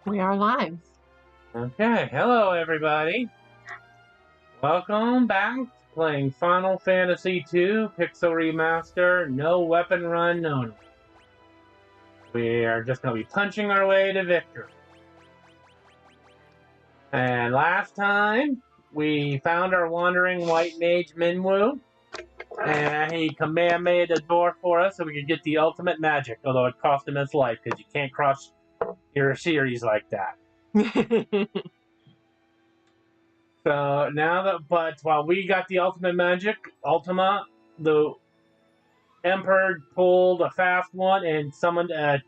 We are live. Okay, hello everybody. Welcome back to playing Final Fantasy II Pixel Remaster, no weapon run known. We are just going to be punching our way to victory. And last time, we found our wandering white mage Minwu, and he Kamehameha the door for us so we could get the ultimate magic, although it cost him his life, because you can't cross your series like that. So now but while we got the ultimate magic, Ultima, the Emperor pulled a fast one and summoned a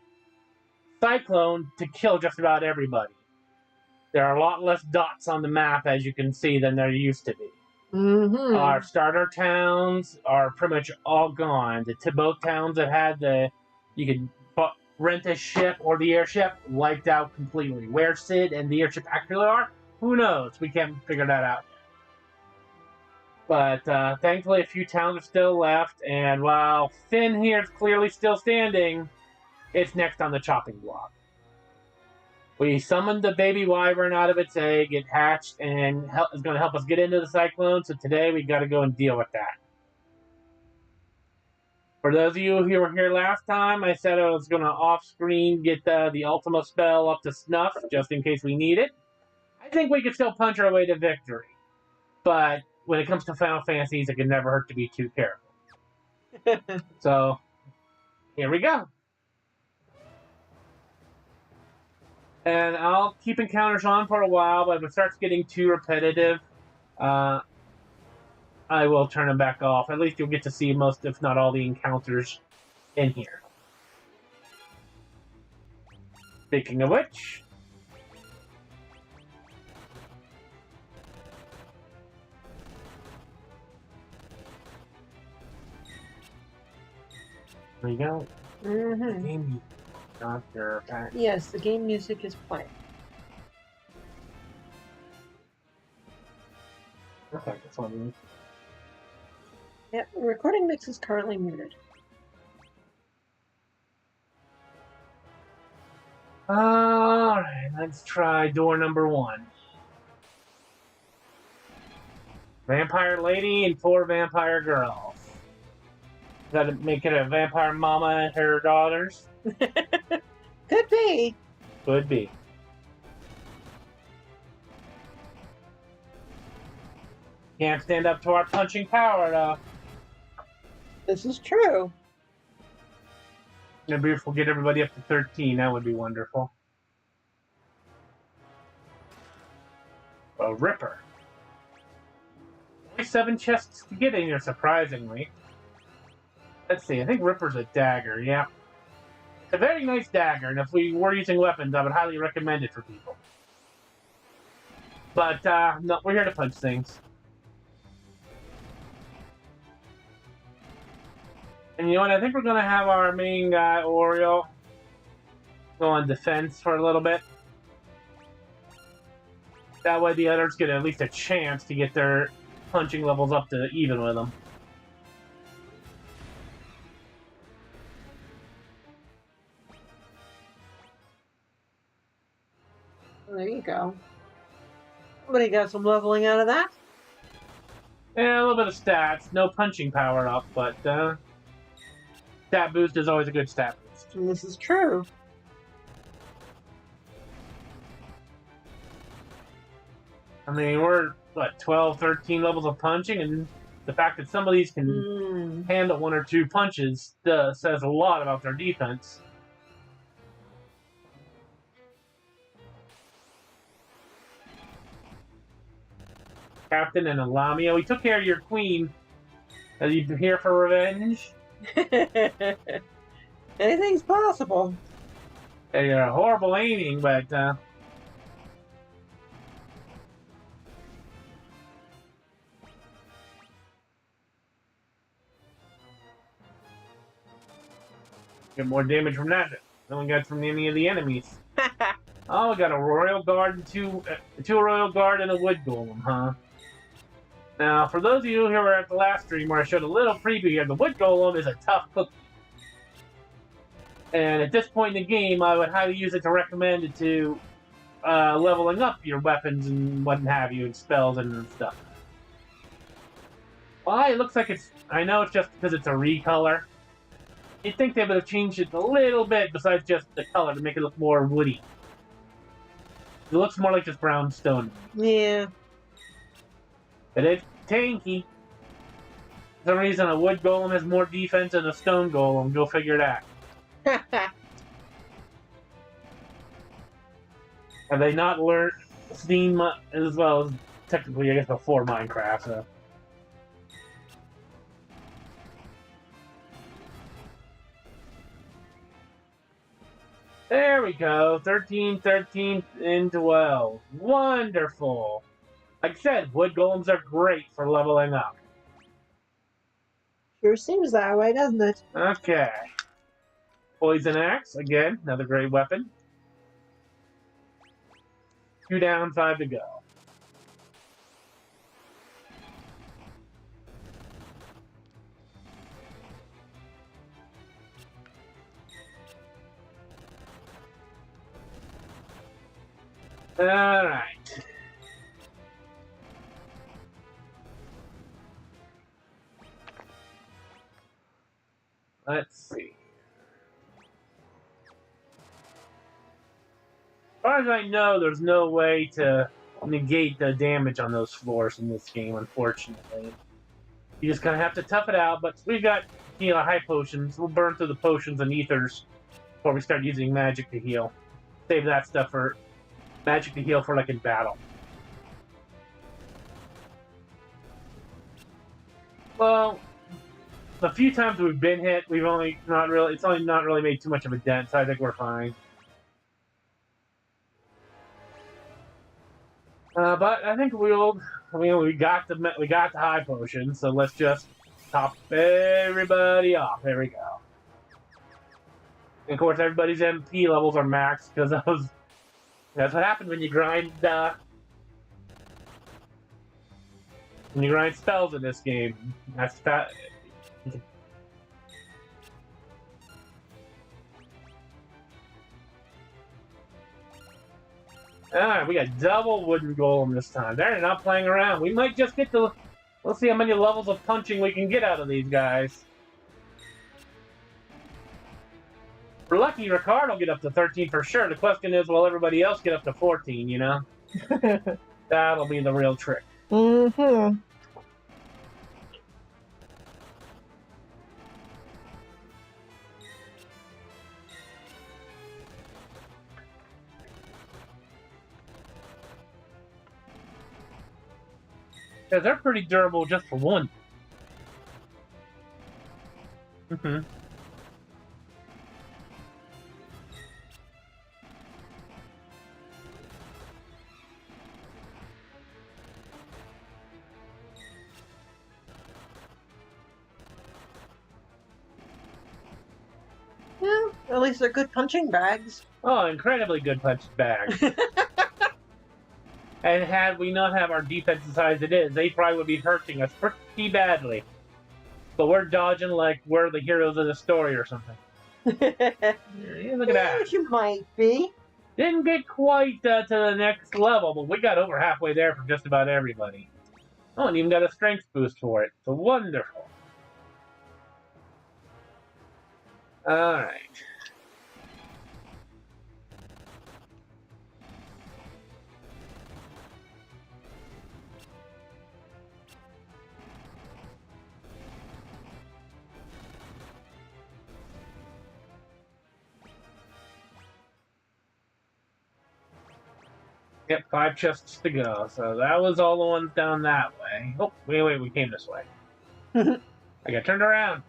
cyclone to kill just about everybody. There are a lot less dots on the map, as you can see, than there used to be. Our starter towns are pretty much all gone. Both towns that had you could rent a ship or the airship, wiped out completely. Where Sid and the airship actually are, who knows? We can't figure that out yet. But thankfully, a few towns are still left, and while Finn here is clearly still standing, it's next on the chopping block. We summoned the baby wyvern out of its egg. It hatched and is going to help us get into the cyclone, so today we got to go and deal with that. For those of you who were here last time, I said I was going to off-screen get the Ultima spell up to snuff, just in case we need it. I think we can still punch our way to victory. But when it comes to Final Fantasies, it can never hurt to be too careful. So, here we go. And I'll keep encounters on for a while, but if it starts getting too repetitive, I will turn them back off. At least you'll get to see most, if not all, the encounters in here. Speaking of which, there you go. Game Doctor back. Yes, the game music is playing. Okay, that's what I mean. Yep, the recording mix is currently muted. Alright, let's try door number 1. Vampire lady and 4 vampire girls. Does that make it a vampire mama and her daughters? Could be. Could be. Can't stand up to our punching power, though. This is true. Maybe if we'll get everybody up to 13, that would be wonderful. A Ripper. Only 7 chests to get in here, surprisingly. Let's see, I think Ripper's a dagger, yeah. It's a very nice dagger, and if we were using weapons, I would highly recommend it for people. But, no, we're here to punch things. And you know what, I think we're going to have our main guy, Oriole, go on defense for a little bit. That way the others get at least a chance to get their punching levels up to even with them. There you go. Somebody got some leveling out of that? Yeah, a little bit of stats. No punching power up, but stat boost is always a good stat boost. And this is true. I mean, we're, what, 12, 13 levels of punching, and the fact that some of these can handle 1 or 2 punches says a lot about their defense. Captain and Lamia, we took care of your queen. Are you here for revenge? Anything's possible. Hey, you're horrible aiming, but get more damage from that than we got from any of the enemies. Oh, we got a royal guard and two royal guard and a wood golem, huh? Now, for those of you who were at the last stream where I showed a little preview here, the wood golem is a tough cookie. And at this point in the game, I would highly use it to recommend it to leveling up your weapons and what have you, and spells and stuff. Why? It looks like it's... I know it's just because it's a recolor. You'd think they would have changed it a little bit besides just the color to make it look more woody. It looks more like just brown stone. Yeah. But it's tanky. For some reason, a wood golem has more defense than a stone golem. Go figure that. Have they not learned Steam as well as technically, I guess, before Minecraft? So. There we go. 13, 13, and 12. Wonderful. Like I said, wood golems are great for leveling up. Sure seems that way, doesn't it? Okay. Poison axe, again, another great weapon. 2 down, 5 to go. Alright. Let's see. As far as I know, there's no way to negate the damage on those floors in this game, unfortunately. You just kind of have to tough it out, but we've got, high potions. We'll burn through the potions and ethers before we start using magic to heal. Save that stuff for magic to heal for, like, in battle. Well, the few times we've been hit, it's only not really made too much of a dent, so I think we're fine. But I think we got the high potion, so let's just top everybody off. There we go. And of course, everybody's MP levels are maxed because that's what happens when you grind spells in this game. That's that. Alright, we got double wooden golem this time. They're not playing around. We might just get to... Let's see how many levels of punching we can get out of these guys. We're lucky Ricard will get up to 13 for sure. The question is, will everybody else get up to 14, you know? That'll be the real trick. Mm-hmm. Because they're pretty durable just for one. Mm-hmm. Yeah, at least they're good punching bags. Oh, incredibly good punch bags. And had we not have our defense as high as it is, they probably would be hurting us pretty badly. But we're dodging like we're the heroes of the story or something. Yeah, look at that. You might be. Didn't get quite to the next level, but we got over halfway there for just about everybody. Oh, and even got a strength boost for it. So wonderful. Alright. Yep, 5 chests to go. So that was all the ones down that way. Oh, wait, we came this way. I got turned around.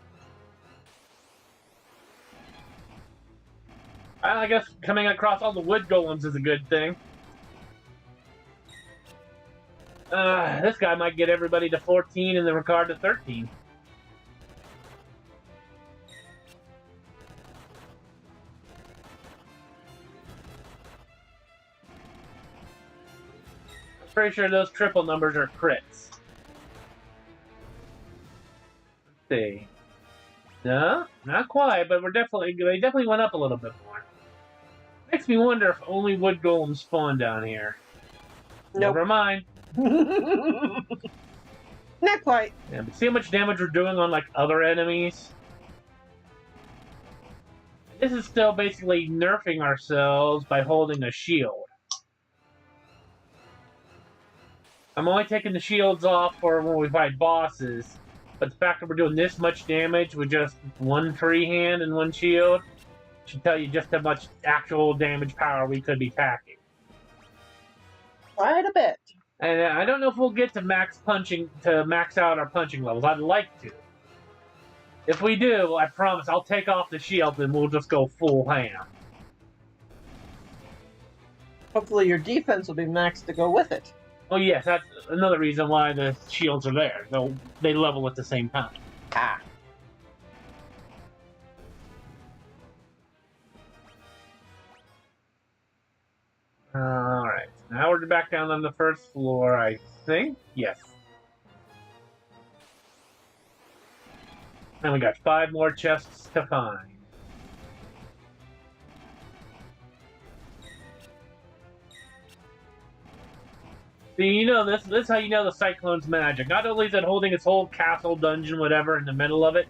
I guess coming across all the wood golems is a good thing. This guy might get everybody to 14 and the Ricard to 13. Pretty sure those triple numbers are crits. Let's see. No, not quite, but they definitely went up a little bit more. Makes me wonder if only wood golems spawn down here. Nope. Never mind. Not quite. Yeah, but see how much damage we're doing on like other enemies? This is still basically nerfing ourselves by holding a shield. I'm only taking the shields off for when we fight bosses, but the fact that we're doing this much damage with just one free hand and one shield should tell you just how much actual damage power we could be packing. Quite a bit. And I don't know if we'll get to max out our punching levels. I'd like to. If we do, I promise I'll take off the shield and we'll just go full ham. Hopefully your defense will be maxed to go with it. Oh yes, that's another reason why the shields are there. They level at the same time. Ah. Alright, now we're back down on the first floor, I think. Yes. And we got 5 more chests to find. See, you know this is how you know the Cyclone's magic. Not only is it holding its whole castle, dungeon, whatever in the middle of it,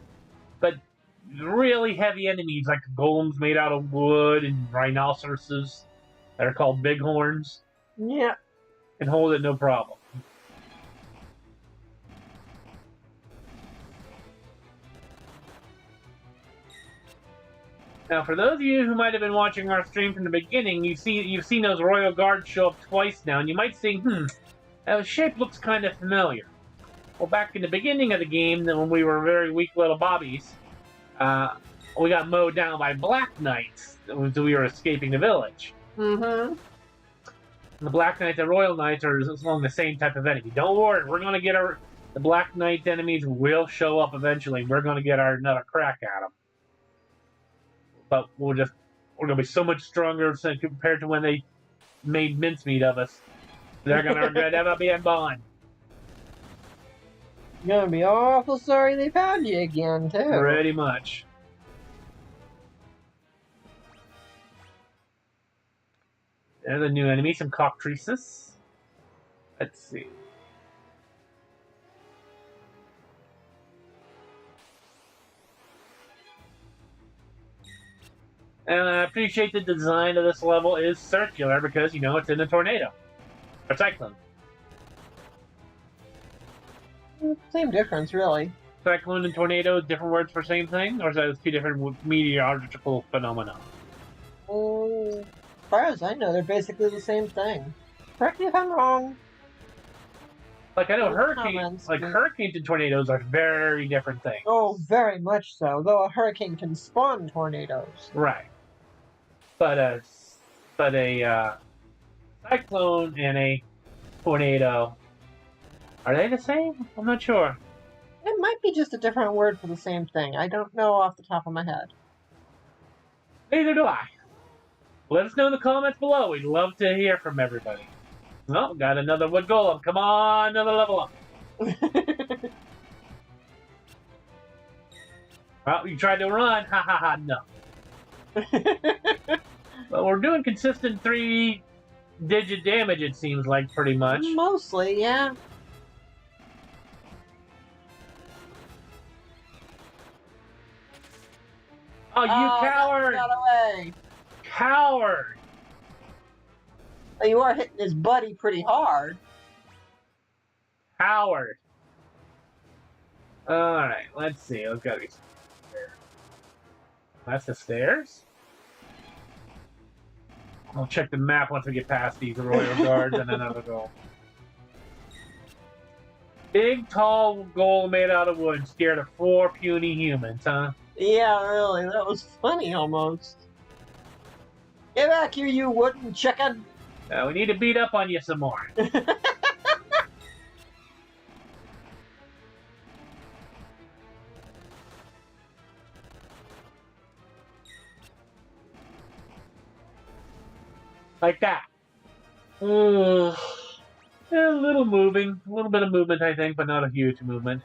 but really heavy enemies like golems made out of wood and rhinoceroses that are called bighorns. Yeah. Can hold it no problem. Now, for those of you who might have been watching our stream from the beginning, you've seen those Royal Guards show up twice now, and you might think, that shape looks kind of familiar. Well, back in the beginning of the game, when we were very weak little bobbies, we got mowed down by Black Knights as we were escaping the village. Mm-hmm. The Black Knights and Royal Knights are along the same type of enemy. Don't worry, we're going to get the Black Knight enemies will show up eventually. We're going to get another crack at them. But we're going to be so much stronger compared to when they made mincemeat of us. They're going to regret ever being born. You're gonna be awful sorry they found you again, too. Pretty much. There's a new enemy, some cockatrices. Let's see. And I appreciate the design of this level is circular because, you know, it's in a tornado. Or cyclone. Same difference, really. Cyclone and tornado, different words for same thing? Or is that 2 different meteorological phenomena? As far as I know, they're basically the same thing. Correct me if I'm wrong. Like, I know Comments, hurricanes and tornadoes are very different things. Oh, very much so. Though a hurricane can spawn tornadoes. Right. But a cyclone and a tornado, are they the same? I'm not sure. It might be just a different word for the same thing. I don't know off the top of my head. Neither do I. Let us know in the comments below. We'd love to hear from everybody. Oh, got another wood golem. Come on, another level up. Well, you tried to run. Ha ha ha, no. But we're doing consistent 3-digit damage, it seems like, pretty much. Mostly, yeah. Oh, you coward! Got away. Coward! Well, you are hitting his buddy pretty hard. Coward! Alright, let's see. There's gotta be some stairs. That's the stairs? I'll check the map once we get past these Royal Guards and then I'll go. Big, tall goal made out of wood scared of 4 puny humans, huh? Yeah, really. That was funny, almost. Get back here, you wooden chicken! We need to beat up on you some more. Like that. A little moving. A little bit of movement, I think, but not a huge movement.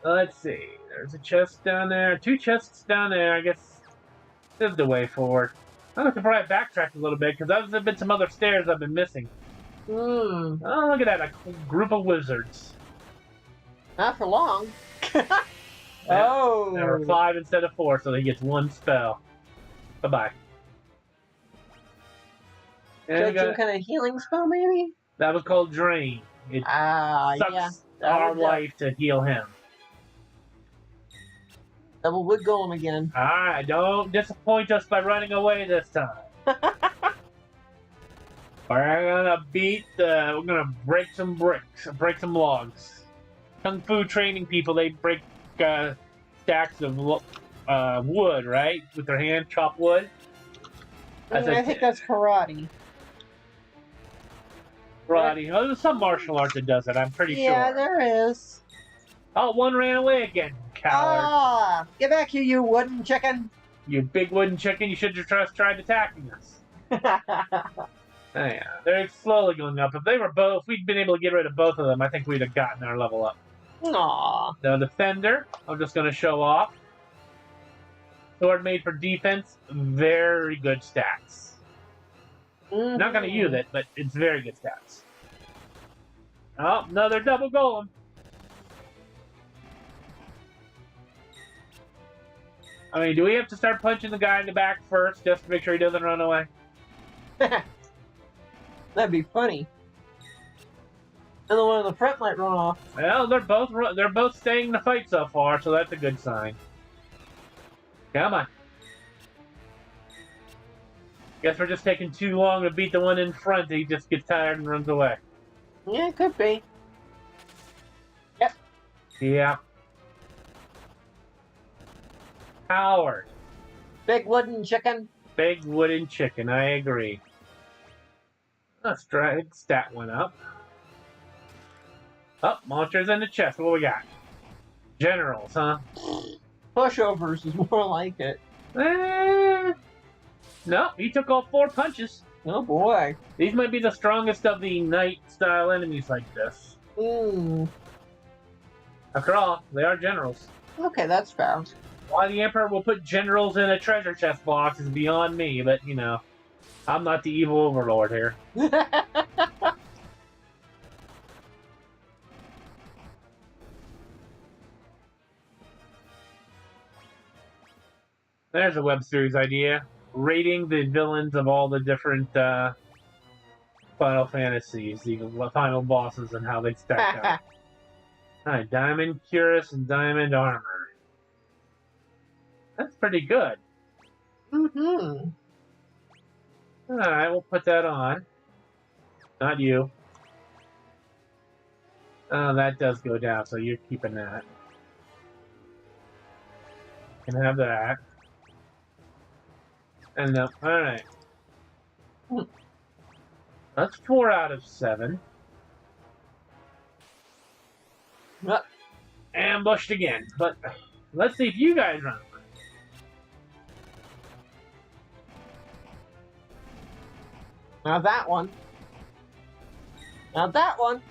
Let's see. There's a chest down there. 2 chests down there. I guess this is the way forward. I'm going to probably backtrack a little bit because there's been some other stairs I've been missing. Hmm. Oh, look at that. A group of wizards. Not for long. There Oh. were 5 instead of 4, so he gets 1 spell. Bye-bye. Some kind of healing spell, maybe? That was called Drain. It sucks our life to heal him. Double wood golem again. Alright, don't disappoint us by running away this time. We're gonna we're gonna break some bricks, break some logs. Kung Fu training people, they break stacks of wood, right? With their hand, chop wood. I think that's karate. Karate. Oh, there's some martial art that does it, I'm pretty sure. Yeah, there is. Oh, one ran away again, coward. Ah, get back here, you wooden chicken. You big wooden chicken, you should have just tried attacking us. Oh, yeah, they're slowly going up. If we'd been able to get rid of both of them, I think we'd have gotten our level up. Aww. The defender, I'm just going to show off. Sword made for defense, very good stats. Mm-hmm. Not going to use it, but it's very good stats. Oh, another double golem. I mean, do we have to start punching the guy in the back first just to make sure he doesn't run away? That'd be funny. And the one in the front might run off. Well, they're both staying in the fight so far, so that's a good sign. Come on. Guess we're just taking too long to beat the one in front. He just gets tired and runs away. Yeah, it could be. Yep. Yeah. Howard. Big wooden chicken. Big wooden chicken, I agree. Let's try it. Stat went up. Oh, monsters in the chest. What we got? Generals, huh? Pushovers is more like it. No, he took all 4 punches. Oh boy. These might be the strongest of the knight-style enemies like this. Hmm. After all, they are generals. Okay, that's fair. Why the Emperor will put generals in a treasure chest box is beyond me, but, you know, I'm not the evil overlord here. There's a web series idea. Rating the villains of all the different Final Fantasies, the final bosses, and how they stack up. Alright, Diamond Cuirass and Diamond Armor. That's pretty good. Mm-hmm. Alright, we'll put that on. Not you. Oh, that does go down, so you're keeping that. Can have that. And alright. That's 4 out of 7. Ambushed again, but let's see if you guys run. Now that one. Not that one.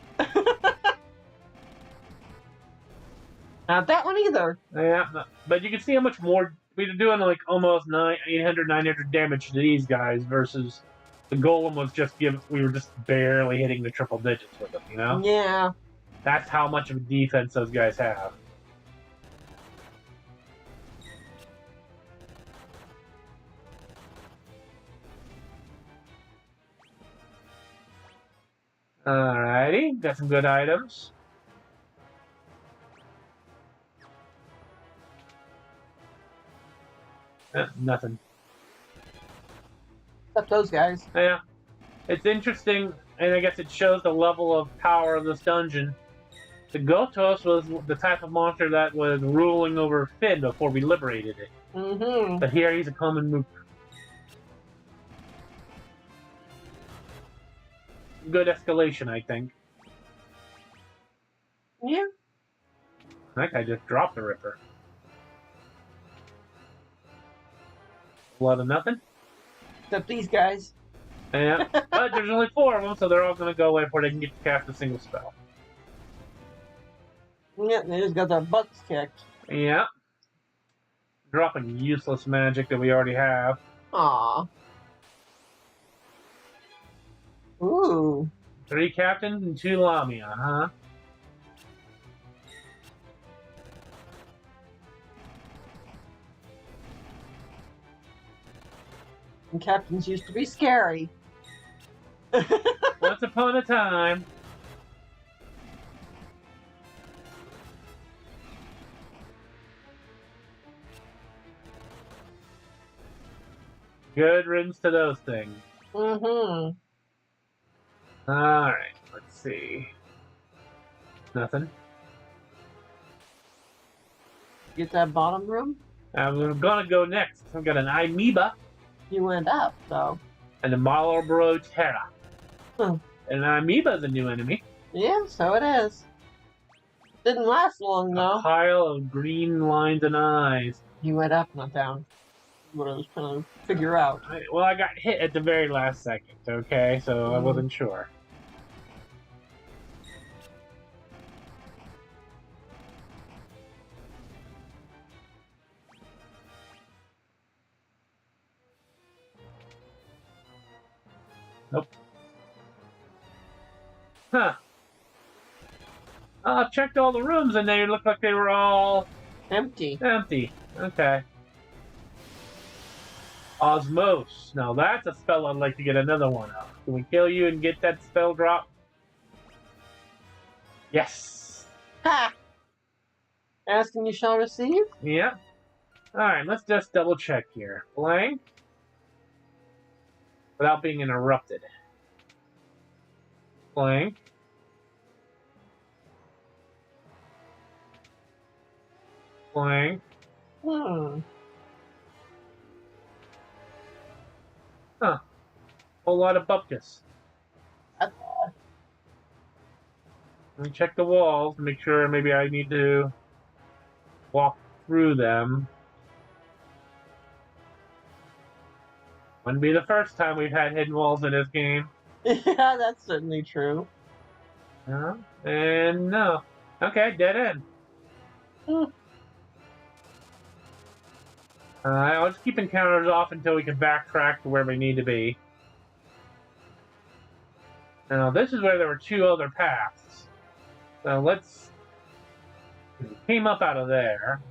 Not that one either. Yeah, but you can see how much more we're doing, like almost 800, 900 damage to these guys versus the golem was just we were just barely hitting the triple digits with them, you know? Yeah. That's how much of a defense those guys have. Alrighty, got some good items. Nothing. Except those guys. Yeah. It's interesting, and I guess it shows the level of power of this dungeon. The Gotos was the type of monster that was ruling over Finn before we liberated it. Mm-hmm. But here he's a common mook. Good escalation, I think. Yeah. That guy just dropped the Ripper. A lot of nothing. Except these guys. Yeah, but there's only 4 of them, so they're all going to go away before they can get to cast a single spell. Yeah, they just got their butts kicked. Yeah. Dropping useless magic that we already have. Aw. Ooh. 3 captains and 2 Lamia, huh? And captains used to be scary. Once upon a time. Good riddance to those things. Mm-hmm. Alright, let's see. Nothing. Get that bottom room? I'm gonna go next. I've got an amoeba You went up, though. and a Marlboro Terra. Hmm. And an amoeba is a new enemy. Yeah, so it is. Didn't last long, A though. pile of green lines and eyes. You went up, not down. What I was trying to figure out. Well, I got hit at the very last second, okay? So I wasn't sure. Nope. Huh. I checked all the rooms and they looked like they were all Empty. empty. Okay. Osmose. Now that's a spell I'd like to get another one of. Can we kill you and get that spell drop? Yes. Ha! Asking you shall receive? Yeah. Alright, let's just double check here. Blank. Without being interrupted. Blank. Blank. Hmm. Huh. Whole lot of bupkis. That's Let me check the walls to make sure maybe I need to walk through them. Wouldn't be the first time we've had hidden walls in this game. Yeah, that's certainly true. No. And no. Okay, dead end. Hmm. I'll just keep encounters off until we can backtrack to where we need to be. Now, this is where there were 2 other paths. So let's... We came up out of there.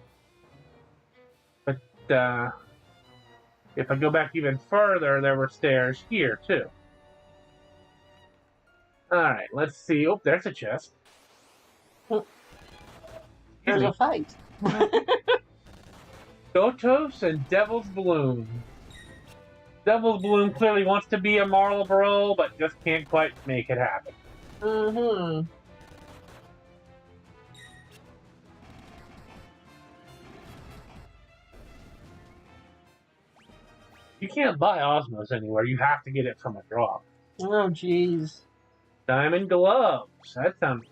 But, if I go back even further, there were stairs here, too. Alright, let's see. Oh, there's a chest. There's a fight. Gotos and Devil's Bloom. Devil's Bloom clearly wants to be a Marlboro, but just can't quite make it happen. Mm-hmm. You can't buy Osmos anywhere. You have to get it from a drop. Oh, jeez. Diamond gloves. That sounds nice.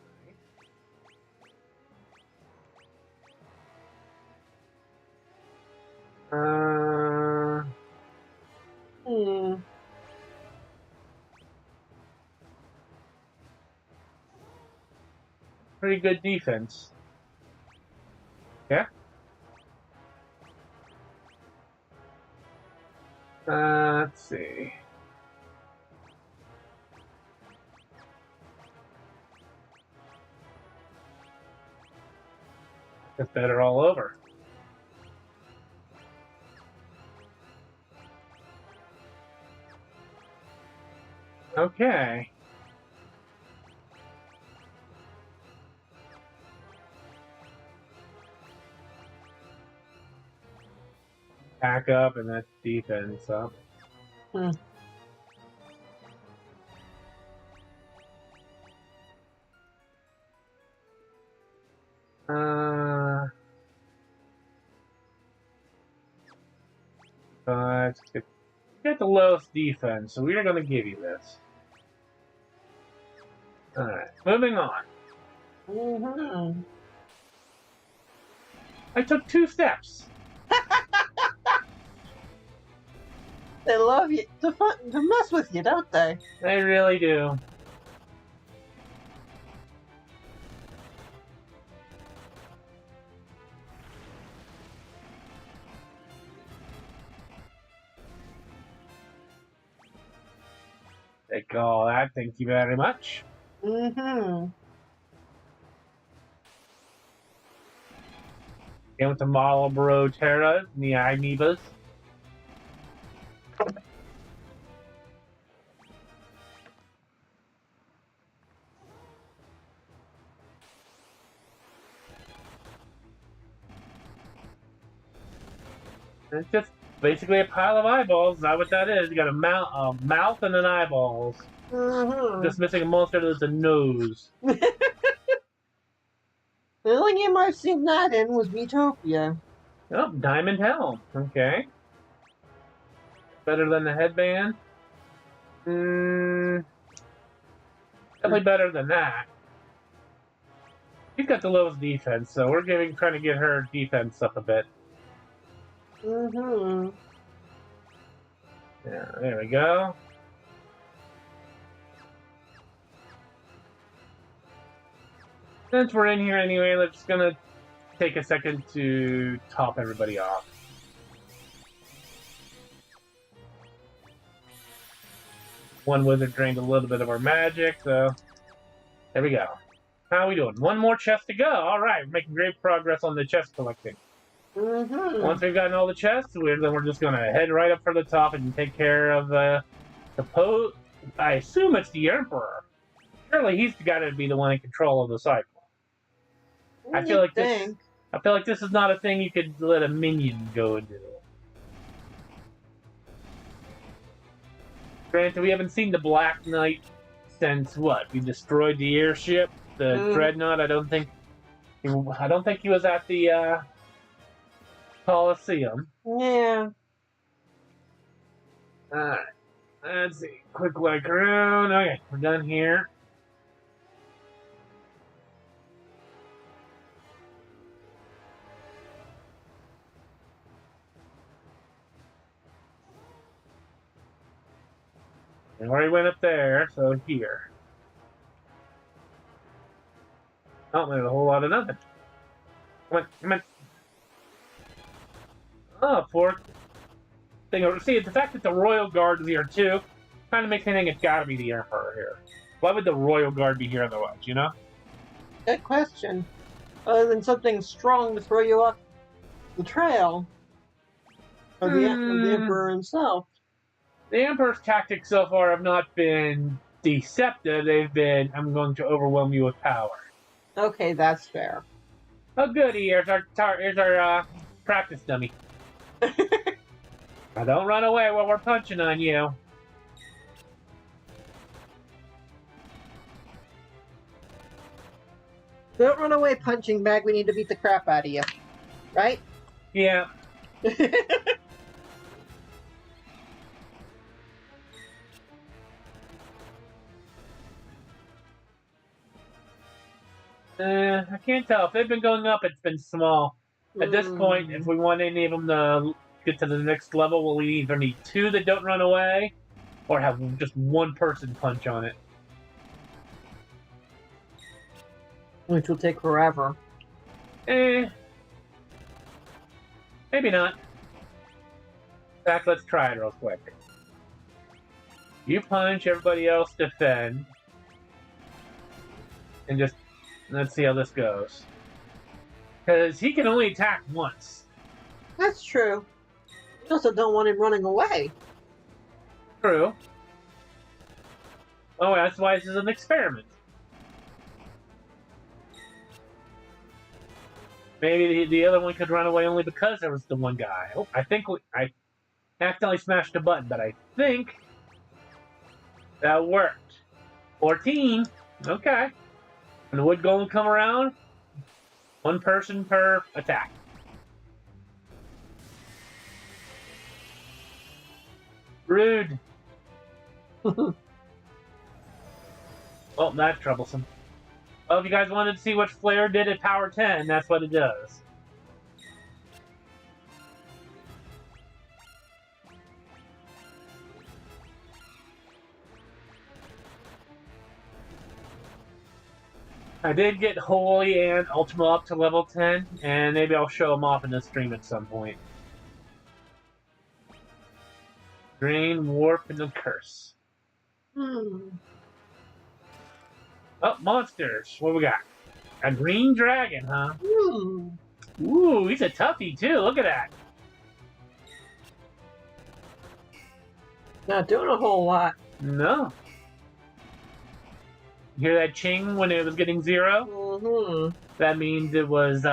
Pretty good defense. Yeah. Let's see. It's better all over. Okay. Back up and that's defense up. Hmm. But get the lowest defense, so we are going to give you this. Alright, moving on. Mm-hmm. I took 2 steps. They love you to mess with you, don't they? They really do. Take all that. Thank you very much. Mm-hmm. Again with the Marlboro Terras and the Amoebas. It's just basically a pile of eyeballs. Is that what that is? You got a mouth and an eyeballs. Mm-hmm. Just missing a monster that's a nose. The only game I've seen that in was Metopia. Oh, Diamond Helm. Okay. Better than the headband? Definitely better than that. She's got the lowest defense, so we're trying to get her defense up a bit. Mm-hmm. Yeah, there we go. Since we're in here anyway, let's gonna take a second to top everybody off. One wizard drained a little bit of our magic, so there we go. How are we doing? One more chest to go. All right, we're making great progress on the chest collecting. Mm-hmm. Once we've gotten all the chests, then we're just gonna head right up for the top and take care of the I assume it's the Emperor. Surely he's got to be the one in control of the cycle. I feel like this is not a thing you could let a minion go and do. Granted, we haven't seen the Black Knight since what? We destroyed the airship, the Dreadnought. I don't think he was at the Coliseum. Yeah. Alright. Let's see. Quick look around. Okay, we're done here. We already went up there, so here. Oh, there's a whole lot of nothing. Come on, come on. Oh, poor thing. See, the fact that the Royal Guard is here too kind of makes me think it's got to be the Emperor here. Why would the Royal Guard be here otherwise, you know? Good question. Other than something strong to throw you off the trail. Of the Emperor himself. The Emperor's tactics so far have not been deceptive. They've been, I'm going to overwhelm you with power. Okay, that's fair. Oh, goody. Here's our practice dummy. Now, don't run away while we're punching on you. Don't run away, punching bag. We need to beat the crap out of you. Right? Yeah. I can't tell. If they've been going up, it's been small. At this point, if we want any of them to get to the next level, we'll either need two that don't run away, or have just one person punch on it. Which will take forever. Maybe not. In fact, let's try it real quick. You punch, everybody else defend. And just, let's see how this goes. Because he can only attack once. That's true. We also don't want him running away. True. Oh, that's why this is an experiment. Maybe the other one could run away only because there was the one guy. Oh, I think I accidentally smashed a button, but I think that worked. 14. Okay. When the wood golem come around, one person per attack. Rude. Oh, that's troublesome. Well, if you guys wanted to see what Flare did at Power 10, that's what it does. I did get Holy and Ultima up to level 10, and maybe I'll show them off in the stream at some point. Drain, Warp, and the Curse. Hmm. Oh, monsters. What we got? A green dragon, huh? Hmm. Ooh, he's a toughie too. Look at that. Not doing a whole lot. No. You hear that ching when it was getting 0? Mm-hmm. That means it was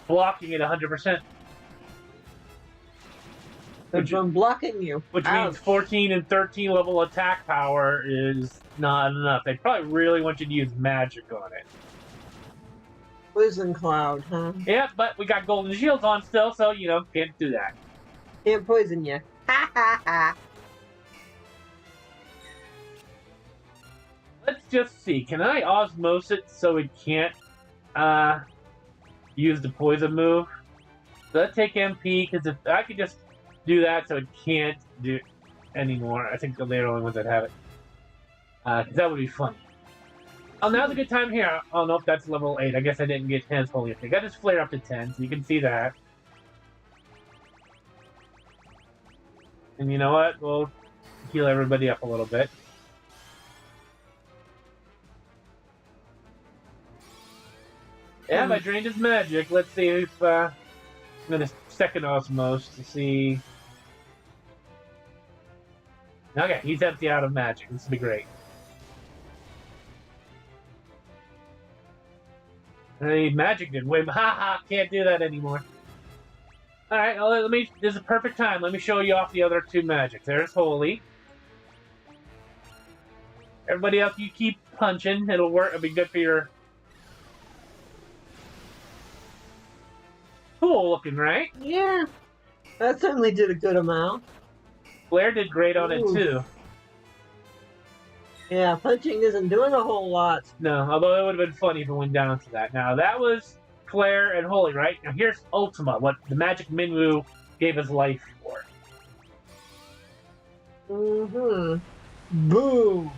blocking at 100%. It's been blocking you. Which Ouch. means 14 and 13 level attack power is not enough. They probably really want you to use magic on it. Poison cloud, huh? Yeah, but we got golden shields on still, so, you know, can't do that. Can't poison you. Ha ha ha. Let's just see. Can I osmose it so it can't use the poison move? Does that take MP? Because if I could just do that so it can't do it anymore. I think they're the only ones that have it. Because that would be fun. Oh, now's a good time here. Oh, nope, that's level 8. I guess I didn't get hands fully. I got this flare up to 10, so you can see that. And you know what? We'll heal everybody up a little bit. Yeah, I drained his magic. Let's see if I'm gonna second osmose to see. Okay, he's empty out of magic. This will be great. Hey, magic didn't win. Haha, can't do that anymore. Alright, well, this is a perfect time. Let me show you off the other 2 magics. There's Holy. Everybody else, you keep punching. It'll work. It'll be good for your... Cool looking, right? Yeah. That certainly did a good amount. Blair did great on it, too. Yeah, punching isn't doing a whole lot. No, although it would have been funny if it went down to that. Now, that was Claire and Holy, right? Now, here's Ultima, what the magic Minwu gave his life for. Mm-hmm. Boom.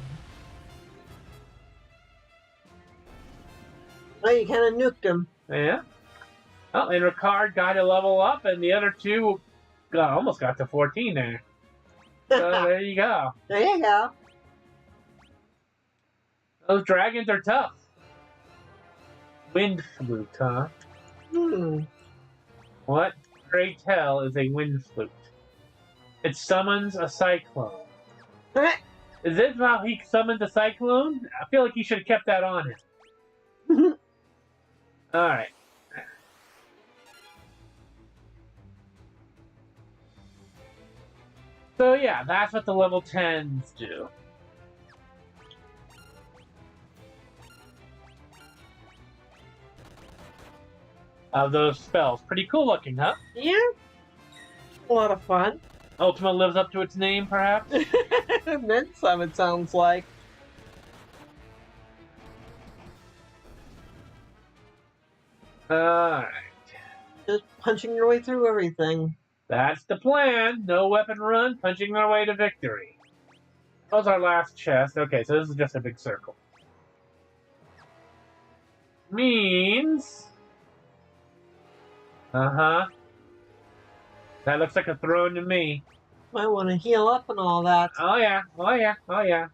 Oh, you kind of nuked him. Yeah. Oh, and Ricard got a level up, and the other 2 almost got to 14 there. So there you go. There you go. Those dragons are tough. Wind flute, huh? What? Pray tell is a wind flute. It summons a cyclone. Is this how he summons a cyclone? I feel like he should have kept that on him. Alright. So yeah, that's what the level 10s do. Of those spells. Pretty cool looking, huh? Yeah. A lot of fun. Ultima lives up to its name, perhaps? And then some, it sounds like. Alright. Just punching your way through everything. That's the plan. No weapon run, punching our way to victory. That was our last chest. Okay, so this is just a big circle. Means... Uh-huh. That looks like a throne to me. Might want to heal up and all that. Oh yeah, oh yeah, oh yeah.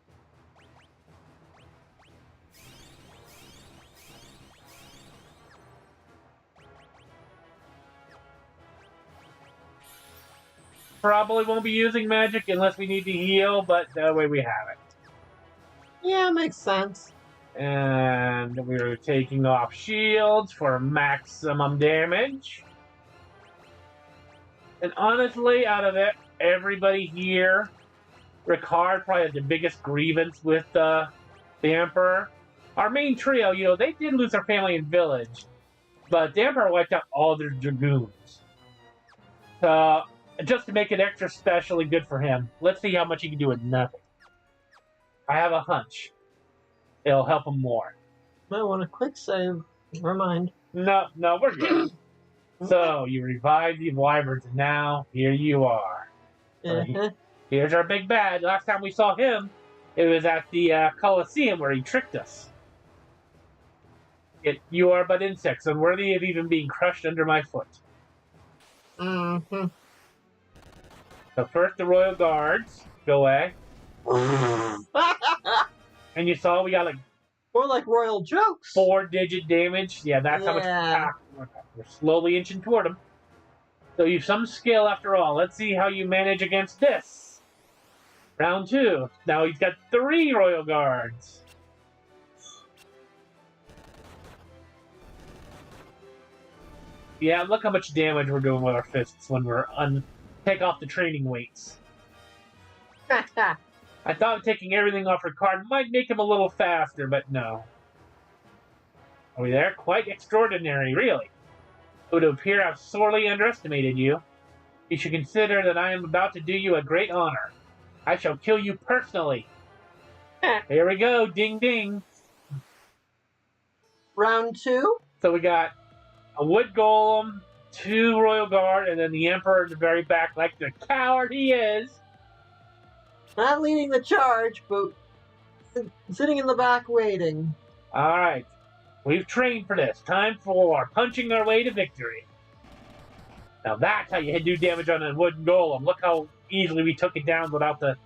Probably won't be using magic unless we need to heal, but that way we have it. Yeah, makes sense. And we're taking off shields for maximum damage. And honestly, out of it, everybody here, Ricard probably had the biggest grievance with the Emperor. Our main trio, you know, they did lose their family and village, but the Emperor wiped out all their dragoons. So, just to make it extra specially good for him, let's see how much he can do with nothing. I have a hunch. It'll help him more. Might want a quick save. Never mind. No, we're good. So, you revived the wyverns, and now, here you are. Here's our big bad. Last time we saw him, it was at the Colosseum where he tricked us. You are but insects, unworthy of even being crushed under my foot. Mm-hmm. So first the Royal Guards go away. And you saw we got like More like royal jokes. 4-digit damage. Yeah, that's how much Yeah. attack we're slowly inching toward him. So you've some skill after all. Let's see how you manage against this. Round 2. Now he's got 3 royal guards. Yeah, look how much damage we're doing with our fists when we're take off the training weights. I thought taking everything off her card might make him a little faster, but no. Are we there? Quite extraordinary, really. It would appear I've sorely underestimated you. You should consider that I am about to do you a great honor. I shall kill you personally. Here we go, ding ding. Round 2. So we got a wood golem, 2 royal guard, and then the emperor in the very back, like the coward he is. Not leading the charge, but sitting in the back waiting. All right, we've trained for this. Time for punching our way to victory. Now that's how you do damage on a wooden golem. Look how easily we took it down without the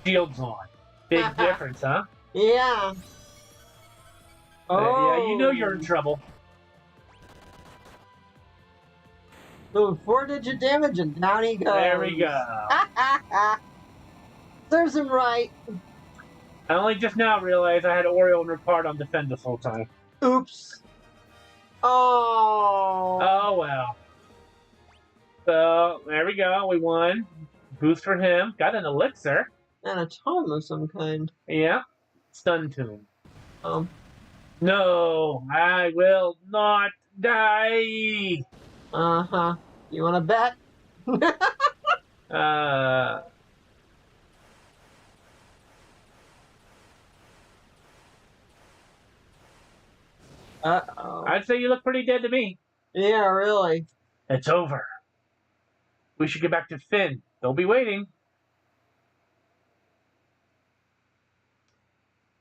shields on. Big difference, huh? Yeah. Yeah, you know you're in trouble. So 4-digit damage and down he goes. There we go. Serves him right. I only just now realized I had Oriole and Ricard on defend this whole time. Oops. Oh. Oh, well. So, there we go. We won. Boost for him. Got an elixir. And a tome of some kind. Yeah. Stun tune. No, I will not die. Uh-huh. You want to bet? Uh-oh. I'd say you look pretty dead to me. Yeah, really. It's over. We should get back to Finn. They'll be waiting.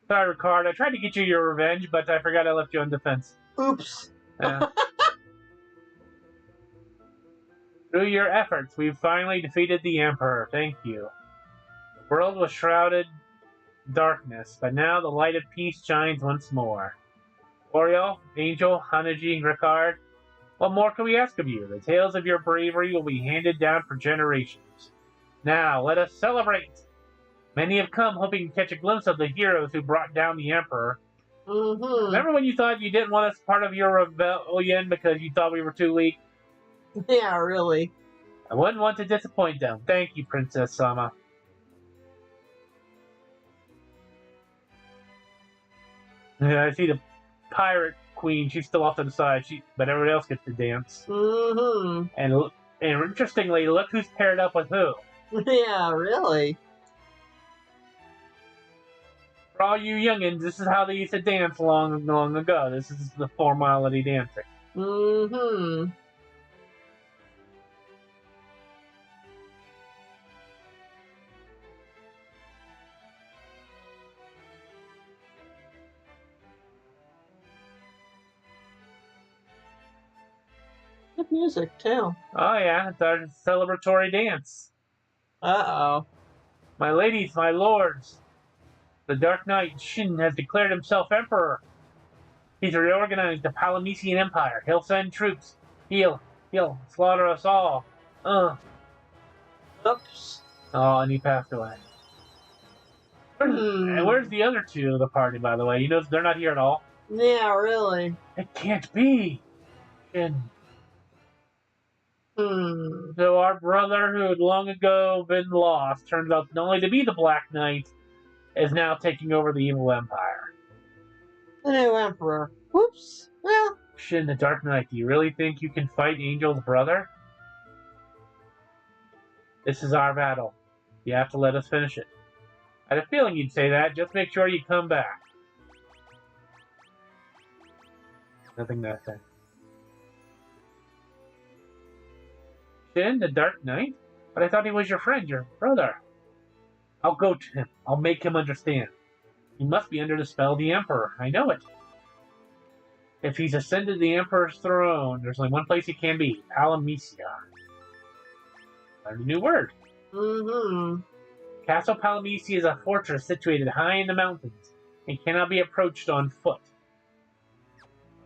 Sorry, Ricard. I tried to get you your revenge, but I forgot I left you on defense. Oops. Through your efforts, we've finally defeated the Emperor. Thank you. The world was shrouded in darkness, but now the light of peace shines once more. Oriole, Angel, Hanaji, Ricard, what more can we ask of you? The tales of your bravery will be handed down for generations. Now, let us celebrate! Many have come hoping to catch a glimpse of the heroes who brought down the Emperor. Mm-hmm. Remember when you thought you didn't want us part of your rebellion because you thought we were too weak? Yeah, really. I wouldn't want to disappoint them. Thank you, Princess Sama. Yeah, I see the pirate queen. She's still off to the side. But everyone else gets to dance. Mm-hmm. And interestingly, look who's paired up with who. Yeah, really. For all you youngins, this is how they used to dance long, long ago. This is the formality dancing. Mm-hmm. Good music, too. Oh yeah, it's our celebratory dance. Uh-oh. My ladies, my lords, the Dark Knight Shin has declared himself Emperor. He's reorganized the Palamecian Empire. He'll send troops. He'll slaughter us all. Oops. Oh, and he passed away. And where's the other two of the party, by the way? You know they're not here at all. Yeah, really. It can't be. Shin. So our brother, who had long ago been lost, turns out not only to be the Black Knight, is now taking over the evil empire. The new emperor. Whoops. Well. Shin, the Dark Knight, do you really think you can fight Angel's brother? This is our battle. You have to let us finish it. I had a feeling you'd say that. Just make sure you come back. Nothing to say. Shin, the Dark Knight? But I thought he was your friend, your brother. I'll go to him. I'll make him understand. He must be under the spell of the Emperor. I know it. If he's ascended the Emperor's throne, there's only one place he can be. Palamecia. Learned a new word. Mm-hmm. Castle Palamisi is a fortress situated high in the mountains and cannot be approached on foot.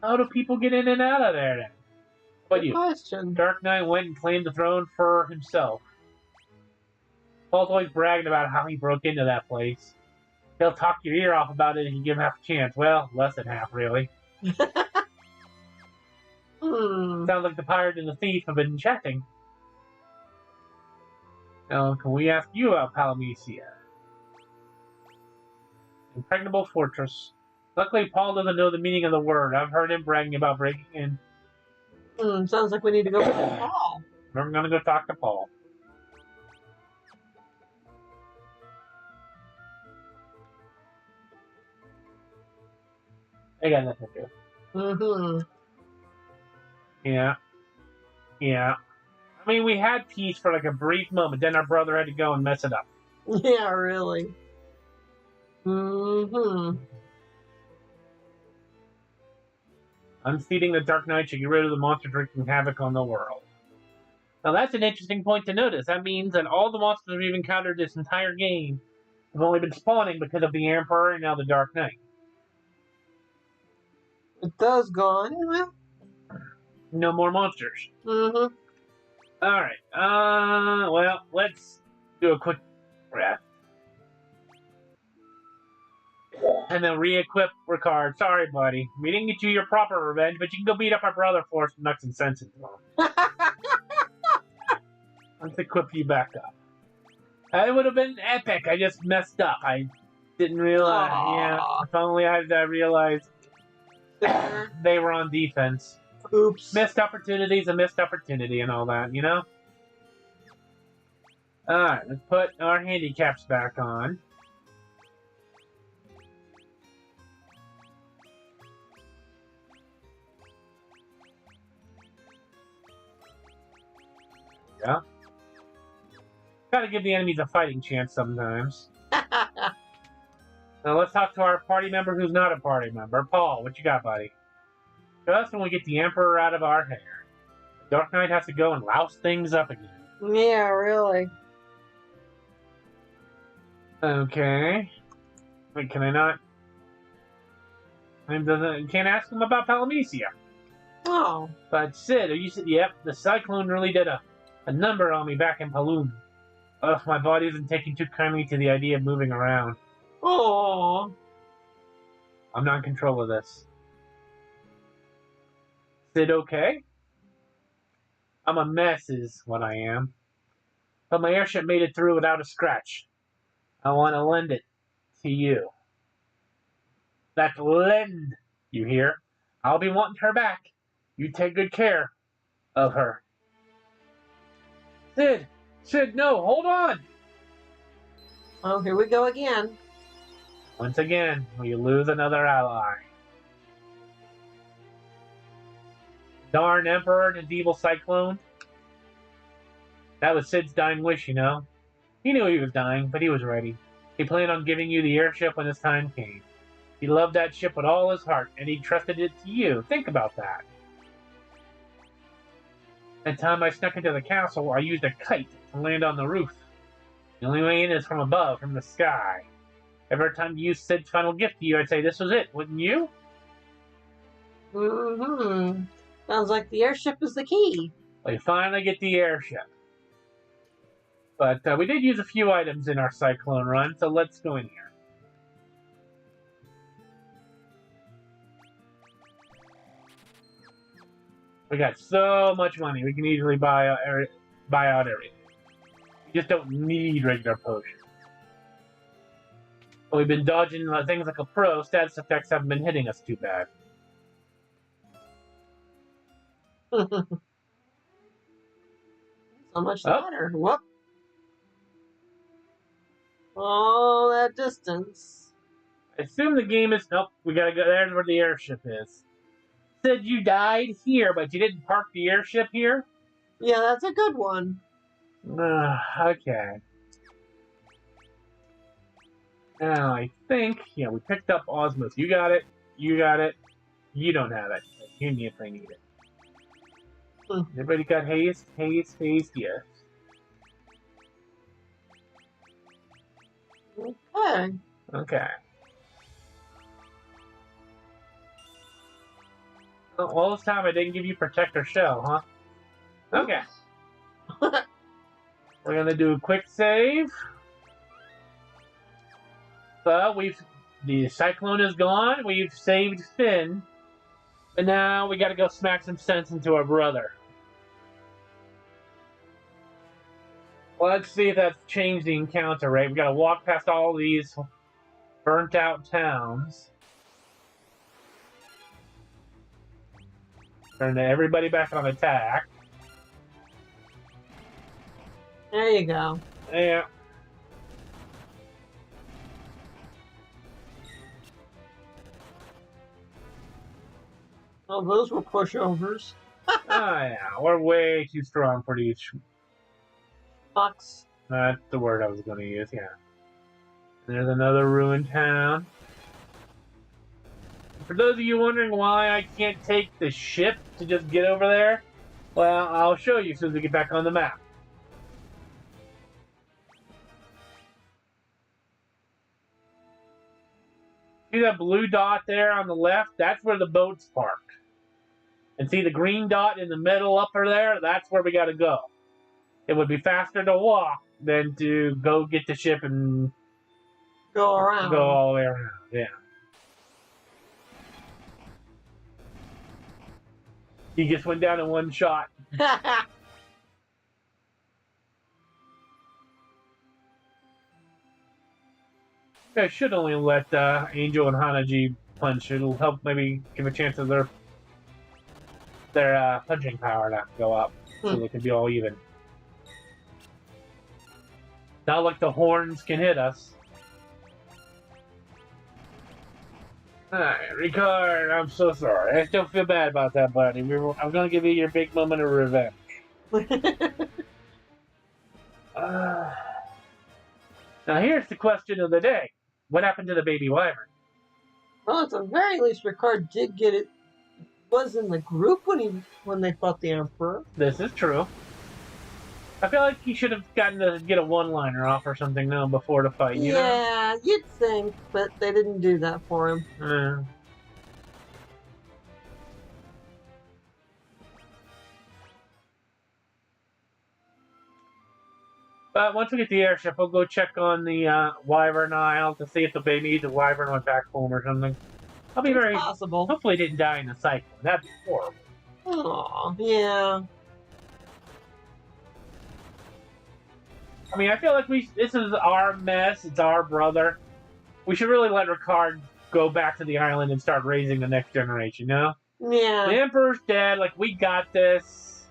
How do people get in and out of there then? Good question. Dark Knight went and claimed the throne for himself. Paul's always bragging about how he broke into that place. He'll talk your ear off about it if you give him half a chance. Well, less than half, really. Sounds like the pirate and the thief have been chatting. Now, can we ask you about Palamisia? Impregnable fortress. Luckily, Paul doesn't know the meaning of the word. I've heard him bragging about breaking in. Sounds like we need to go with Paul. We're going to go talk to Paul. I got nothing to do. Yeah. I mean, we had peace for like a brief moment. Then our brother had to go and mess it up. Yeah, really. Unseating the Dark Knight should get rid of the monster wreaking havoc on the world. Now that's an interesting point to notice. That means that all the monsters we've encountered this entire game have only been spawning because of the Emperor and now the Dark Knight. With those gone, no more monsters. Alright. Well, let's do a quick rest. And then re-equip Ricard. Sorry, buddy. We didn't get you your proper revenge, but you can go beat up our brother for some nuts and sense. Let's equip you back up. It would have been epic. I just messed up. I didn't realize. Yeah, if only I realized they were on defense. Oops. Missed opportunities, a missed opportunity and all that, you know? Alright, let's put our handicaps back on. Yeah. Gotta give the enemies a fighting chance sometimes. Now let's talk to our party member who's not a party member. Paul, what you got, buddy? Just when we get the Emperor out of our hair. The Dark Knight has to go and louse things up again. Yeah, really. Okay. Wait, can I not? Can't ask him about Palamisia. Oh. But Sid, are you? Yep, the cyclone really did a number on me back in Paloon. Ugh, my body isn't taking too kindly to the idea of moving around. Oh. I'm not in control of this. Sid, okay? I'm a mess is what I am. But my airship made it through without a scratch. I want to lend it to you. That's lend, you hear? I'll be wanting her back. You take good care of her. Sid, no, hold on. Oh, here we go again. Once again, we lose another ally. Darn Emperor and his evil cyclone. That was Sid's dying wish, you know. He knew he was dying, but he was ready. He planned on giving you the airship when his time came. He loved that ship with all his heart, and he trusted it to you. Think about that. That time I snuck into the castle, I used a kite to land on the roof. The only way in is from above, from the sky. Every time you used Sid's final gift to you, I'd say, this was it, wouldn't you? Sounds like the airship is the key. Well, you finally get the airship. But we did use a few items in our cyclone run, so let's go in here. We got so much money, we can easily buy out everything. We just don't need regular potions. But we've been dodging things like a pro, status effects haven't been hitting us too bad. So much water. Whoop. All that distance. I assume the game is... Nope, we gotta go... There's where the airship is. Said you died here, but you didn't park the airship here? Yeah, that's a good one. Okay. Now, I think... Yeah, we picked up Osmos. You got it. You got it. You don't have it. You need if I need it. Everybody got haste? Haste, haste, yes. Okay. Okay. Oh, all this time I didn't give you Protector Shell, huh? Okay. We're gonna do a quick save. So the cyclone is gone. We've saved Finn, and now we got to go smack some sense into our brother. Let's see if that's changed the encounter rate. We got to walk past all these burnt out towns. Turn everybody back on attack. There you go. Yeah. Oh, those were pushovers. Oh, yeah. We're way too strong for these. Bucks. That's the word I was going to use, yeah. There's another ruined town. For those of you wondering why I can't take the ship to just get over there, well, I'll show you as soon as we get back on the map. See that blue dot there on the left? That's where the boat's parked. And see the green dot in the middle upper there? That's where we got to go. It would be faster to walk than to go get the ship and Go around. go all the way around. Yeah. He just went down in one shot. I should only let Angel and Hanaji punch. It'll help maybe give a chance of their punching power to go up, so they can be all even. Not like the horns can hit us. Alright, Ricard, I'm so sorry. I still feel bad about that, buddy. I'm gonna give you your big moment of revenge. Now here's the question of the day. What happened to the baby wyvern? Well, at the very least, Ricard did get it. Was in the group when they fought the Emperor. This is true. I feel like he should have gotten to get a one-liner off or something now before the fight, you know? Yeah, you'd think, but they didn't do that for him. But once we get the airship, we'll go check on the Wyvern Isle to see if the baby, the Wyvern went back home or something. I'll be very possible. Hopefully, it didn't die in the cyclone. That'd be horrible. Oh, yeah. I mean, I feel like this is our mess. It's our brother. We should really let Ricard go back to the island and start raising the next generation, you know? Yeah. The Emperor's dead. Like, we got this.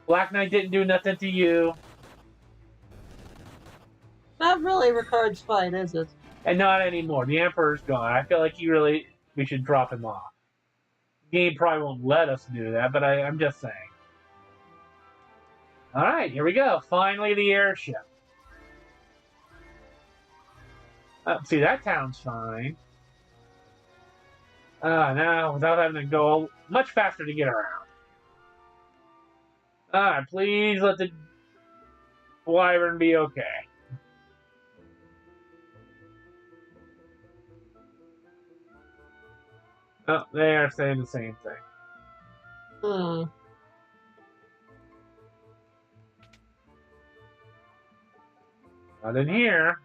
Black Knight didn't do nothing to you. Not really Ricard's fight, is it? And not anymore. The Emperor's gone. I feel like we should drop him off. The game probably won't let us do that, but I'm just saying. Alright, here we go. Finally, the airship. See, that town's fine. Now, without having to go much faster to get around. Alright, please let the Wyvern be okay. Oh, they are saying the same thing. Not in here.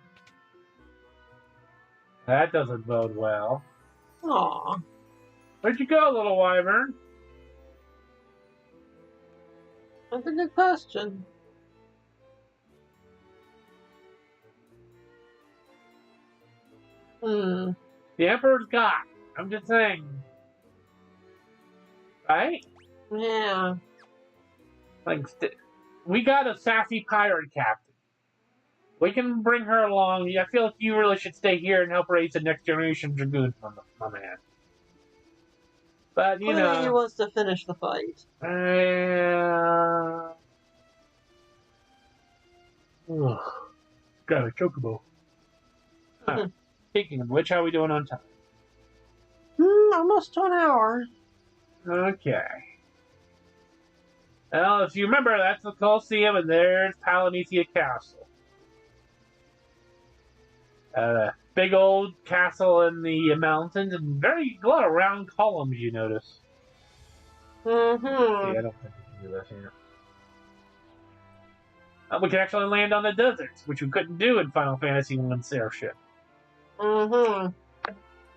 That doesn't bode well. Aw. Where'd you go, little Wyvern? That's a good question. The Emperor's got. I'm just saying. Right? Yeah. Like, we got a sassy pirate captain. We can bring her along. I feel like you really should stay here and help raise the next generation dragoons, my man. But, you know... he wants to finish the fight. Got a chocobo. Speaking of which, how are we doing on time? Almost to an hour. Okay. Well, if you remember, that's the Colosseum, and there's Palamecia Castle. Big old castle in the mountains and a lot of round columns, you notice. Mm-hmm. See, I don't think we can do this here. We can actually land on the deserts, which we couldn't do in Final Fantasy I's airship. Mm-hmm.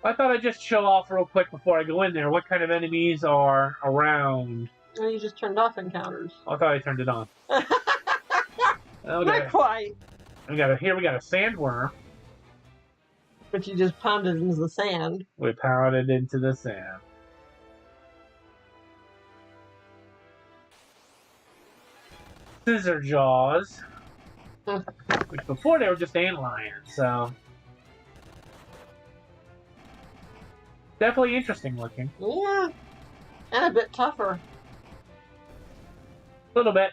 I thought I'd just show off real quick before I go in there what kind of enemies are around. Well, you just turned off encounters. I thought I turned it on. Not quite. Here we got a sandworm. But you just pounded into the sand. We pounded into the sand. Scissor jaws. Which before they were just antlions, so definitely interesting looking. Yeah. And a bit tougher. A little bit.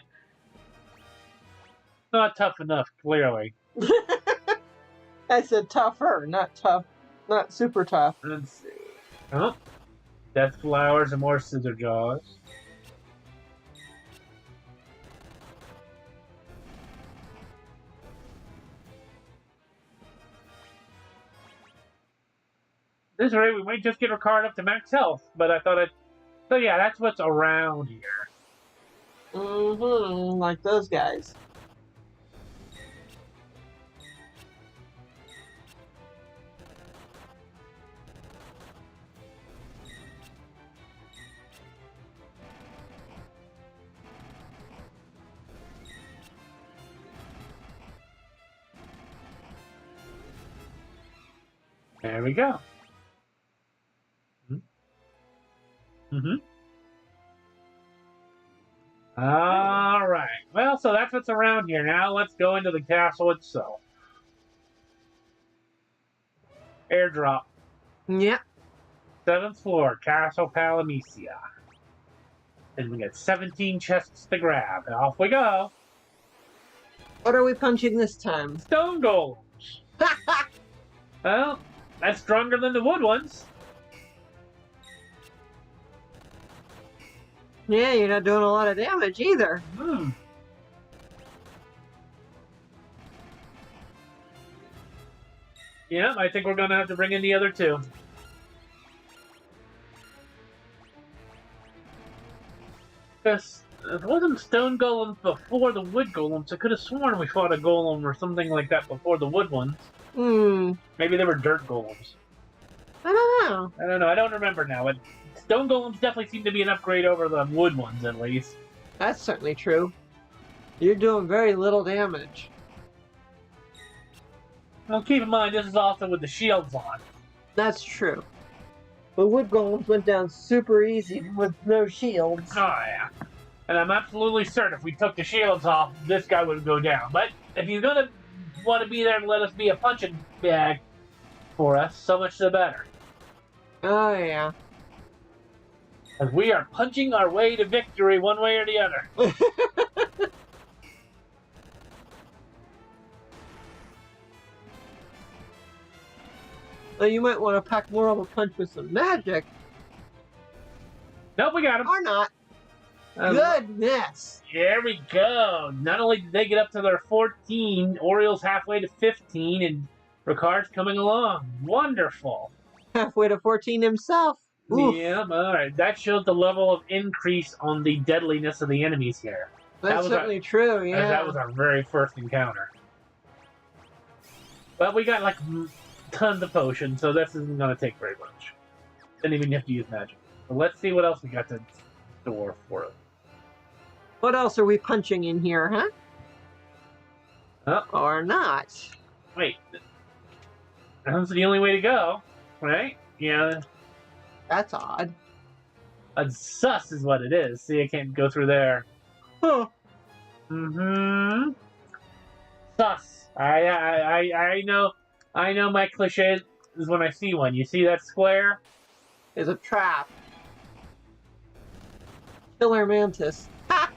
Not tough enough, clearly. I said tougher, not tough. Not super tough. Let's see. Oh. Death flowers and more scissor jaws. This rate, we might just get our card up to max health, but I thought I'd... So yeah, that's what's around here. Mm-hmm, like those guys. There we go. All right. Well, so that's what's around here. Now let's go into the castle itself. Airdrop. Yep. 7th floor, Castle Palamecia. And we got 17 chests to grab. And off we go. What are we punching this time? Stone golems. Well, that's stronger than the wood ones. Yeah, you're not doing a lot of damage either. Yeah, I think we're going to have to bring in the other two. Because it wasn't stone golems before the wood golems. I could have sworn we fought a golem or something like that before the wood ones. Maybe they were dirt golems. I don't know. I don't know. I don't remember now. But stone golems definitely seem to be an upgrade over the wood ones, at least. That's certainly true. You're doing very little damage. Well, keep in mind, this is also with the shields on. That's true. But wood golems went down super easy with no shields. Oh, yeah. And I'm absolutely certain if we took the shields off, this guy would go down. But if he's going to want to be there and let us be a punching bag for us, so much the better. Oh, yeah. As we are punching our way to victory one way or the other. Well, you might want to pack more of a punch with some magic. Nope, we got him. Or not. Goodness. There we go. Not only did they get up to their 14, Oriole's halfway to 15, and Ricard's coming along. Wonderful. Halfway to 14 himself. Oof. Yeah, all right. That shows the level of increase on the deadliness of the enemies here. That's certainly true, yeah. That was our very first encounter. But we got like tons of potions, so this isn't going to take very much. Didn't even have to use magic. But let's see what else we got to store for it. What else are we punching in here, huh? Oh. Or not? Wait. That's the only way to go, right? Yeah. That's odd. A sus is what it is. See, I can't go through there. Huh. Mm-hmm. Sus. I know my cliche is when I see one. You see that square? It's a trap. Killer mantis. Ha!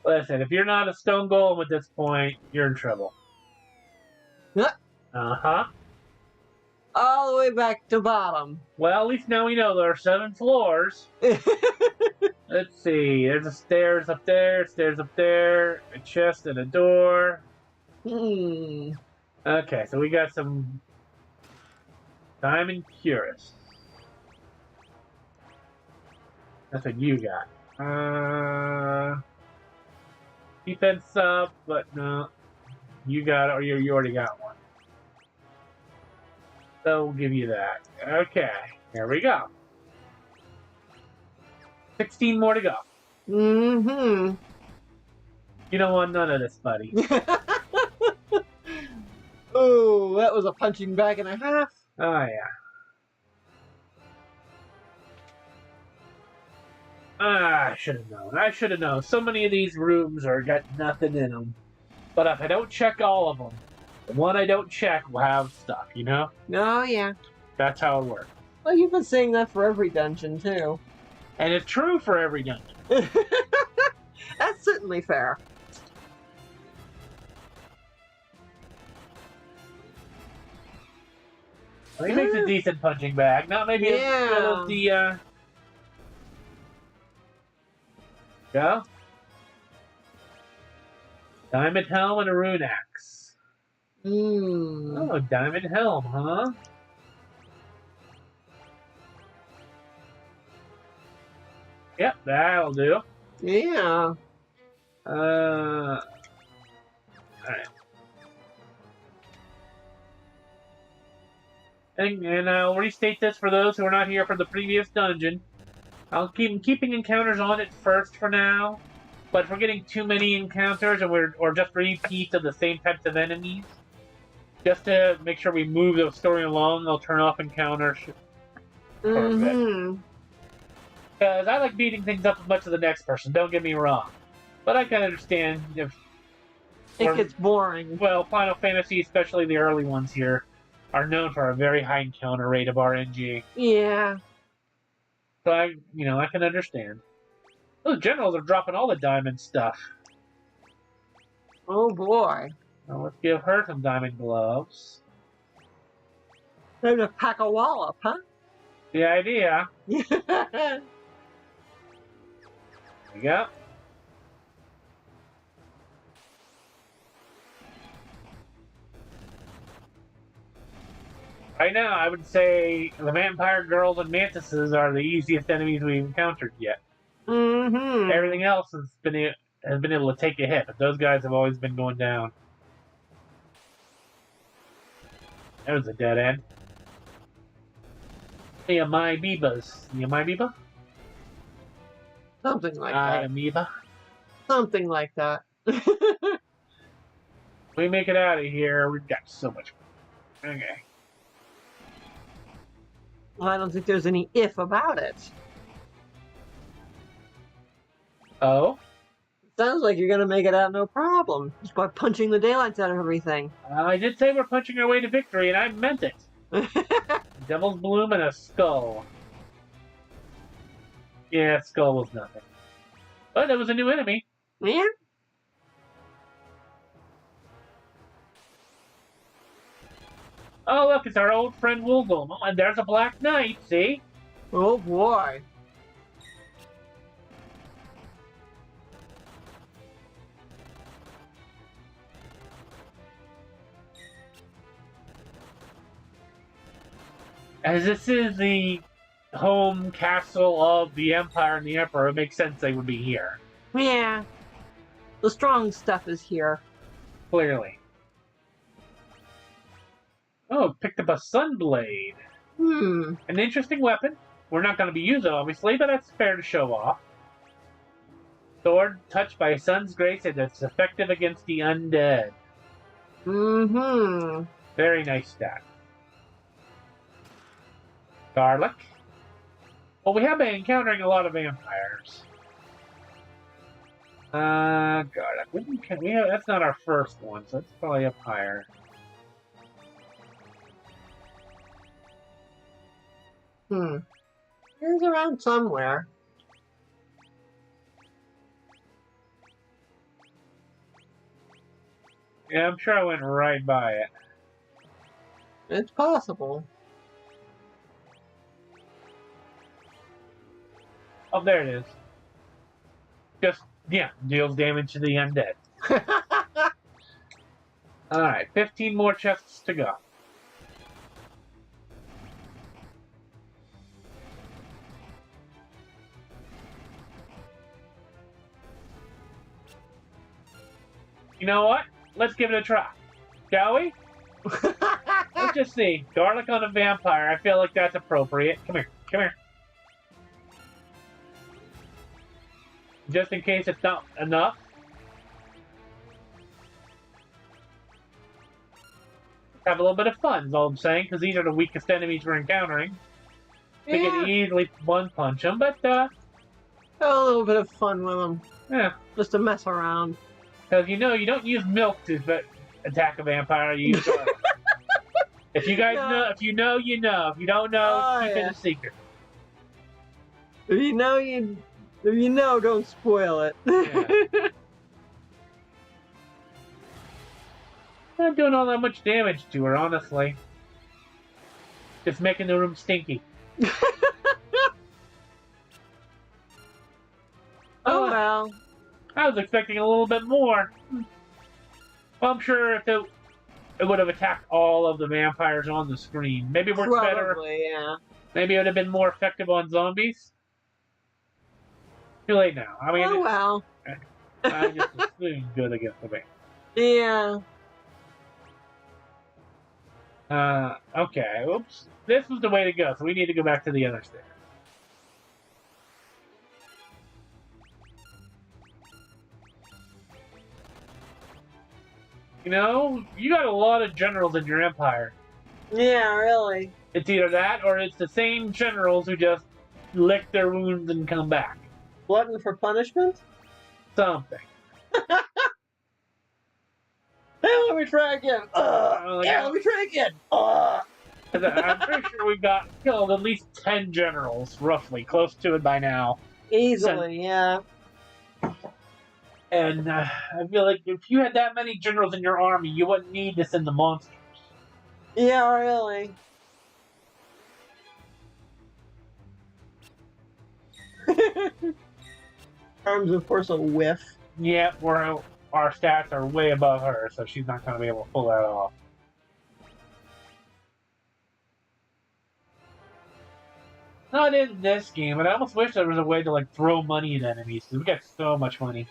Listen, if you're not a stone golem at this point, you're in trouble. Huh? Uh-huh. All the way back to bottom. Well, at least now we know there are 7 floors. Let's see. There's a stairs up there, a chest and a door. Hmm. Okay, so we got some diamond cuirass. That's what you got. Defense up, but no. You got it, or you already got one. So we'll give you that. Okay, here we go. 16 more to go. Mm-hmm. You don't want none of this, buddy. Oh, that was a punching bag and a half. Oh, yeah. I should have known. I should have known. So many of these rooms are got nothing in them. But if I don't check all of them, the one I don't check will have stuff, you know? Oh, yeah. That's how it works. Well, you've been saying that for every dungeon, too. And it's true for every dungeon. That's certainly fair. I think it makes a decent punching bag. Not maybe as good as the, Go. Diamond helm and a rune axe. Oh, diamond helm, huh? Yep, that'll do. Yeah. Alright. And I'll restate this for those who are not here for the previous dungeon. I'll keep keeping encounters on it first for now, but if we're getting too many encounters or just repeats of the same types of enemies, just to make sure we move the story along, I'll turn off encounters for a bit. Because I like beating things up as much as the next person, don't get me wrong. But I can understand if it gets boring. Well, Final Fantasy, especially the early ones here, are known for a very high encounter rate of RNG. Yeah. So I can understand. Those generals are dropping all the diamond stuff. Oh boy. Well, let's give her some diamond gloves. Time to pack a wallop, huh? The idea. There you go. Right now, I would say the vampire girls and mantises are the easiest enemies we've encountered yet. Everything else has been able to take a hit, but those guys have always been going down. That was a dead end. Hey, my amoebas. The amoeba? Something like that. Amoeba. Something like that. We make it out of here. We've got so much. Okay. Well, I don't think there's any if about it. Oh? Sounds like you're gonna make it out no problem. Just by punching the daylights out of everything. I did say we're punching our way to victory, and I meant it. Devil's Bloom and a skull. Yeah, skull was nothing. But it was a new enemy. Yeah. Oh, look, it's our old friend Woolgolm. Oh, and there's a Black Knight, see? Oh boy. As this is the home castle of the Empire and the Emperor, it makes sense they would be here. Yeah. The strong stuff is here. Clearly. Oh, picked up a Sunblade. An interesting weapon. We're not going to be using it, obviously, but that's fair to show off. Sword touched by a sun's grace, and it's effective against the undead. Very nice stat. Garlic. Well, we have been encountering a lot of vampires. Garlic. That's not our first one, so it's probably up higher. It's around somewhere. Yeah, I'm sure I went right by it. It's possible. Oh, there it is. Just, yeah, deals damage to the undead. Alright, 15 more chests to go. You know what? Let's give it a try. Shall we? Let's just see. Garlic on a vampire. I feel like that's appropriate. Come here. Come here. Just in case it's not enough. Have a little bit of fun is all I'm saying, because these are the weakest enemies we're encountering. We can easily one-punch them, but, have a little bit of fun with them. yeah. Just to mess around. Because, you know, you don't use milk to attack a vampire, you use garlic. If you guys know, if you know, you know. If you don't know, keep it a secret. If you know, don't spoil it. Yeah. Not doing all that much damage to her, honestly. Just making the room stinky. Oh well. I was expecting a little bit more. Well, I'm sure if it would have attacked all of the vampires on the screen. Maybe it works better. Yeah. Maybe it would have been more effective on zombies. Too late now. I mean, oh well. I just assumed good against the vampire. Yeah. Okay. Oops. This was the way to go, so we need to go back to the other stairs. You know, you got a lot of generals in your empire. Yeah, really. It's either that, or it's the same generals who just lick their wounds and come back. Glutton for punishment? Something. Hey, let me try again. Let me try again. I'm pretty sure we've got killed at least 10 generals, roughly, close to it by now. Easily, yeah. And I feel like if you had that many generals in your army, you wouldn't need to send the monsters. Yeah, really. Arms, of course, a whiff. Yeah, our stats are way above her, so she's not going to be able to pull that off. Not in this game, but I almost wish there was a way to like throw money at enemies, because we got so much money.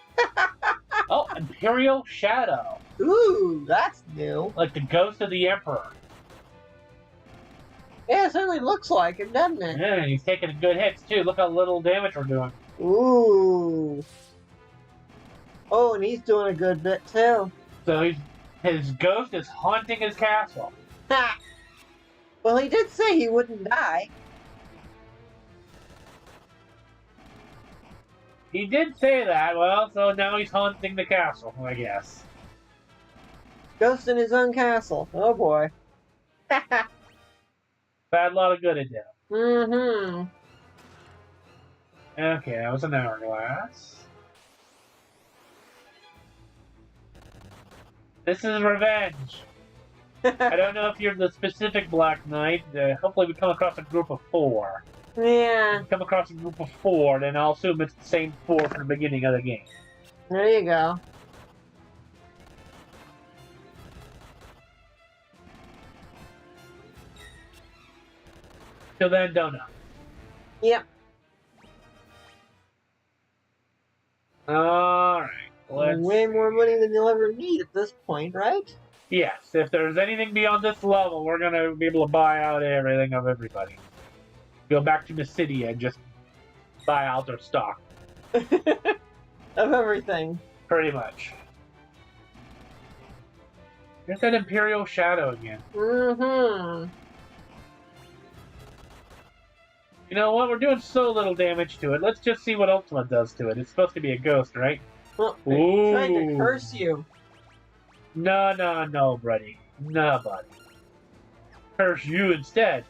Oh, Imperial Shadow. Ooh, that's new. Like the ghost of the Emperor. Yeah, it certainly looks like it, doesn't it? Yeah, he's taking good hits too. Look how little damage we're doing. Ooh. Oh, and he's doing a good bit too. So his ghost is haunting his castle. Ha! Well, he did say he wouldn't die. He did say that. Well, so now he's haunting the castle, I guess. Ghost in his own castle. Oh boy. Bad lot of good it did. Mm-hmm. Okay, that was an hourglass. This is revenge. I don't know if you're the specific Black Knight. Hopefully we come across a group of 4. Yeah. Come across a group of 4, then I'll assume it's the same 4 from the beginning of the game. There you go. Till then, don't know. Yep. Alright. Way more money than you'll ever need at this point, right? Yes, if there's anything beyond this level, we're going to be able to buy out everything of everybody. Go back to the city and just buy out their stock. Of everything. Pretty much. There's that Imperial Shadow again. Mm-hmm. You know what? We're doing so little damage to it. Let's just see what Ultima does to it. It's supposed to be a ghost, right? Well, Ooh. trying to curse you. No, buddy. No, buddy. Curse you instead.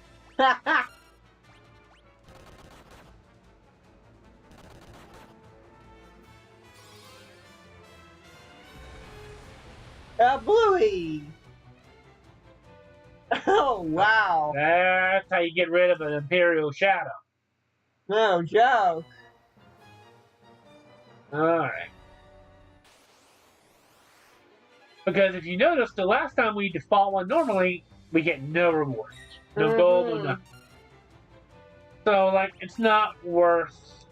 Bluey! Oh, wow. That's how you get rid of an Imperial Shadow. No joke. Alright. Because if you notice, the last time we default one normally, we get no rewards. No gold, no nothing. So, like, it's not worth...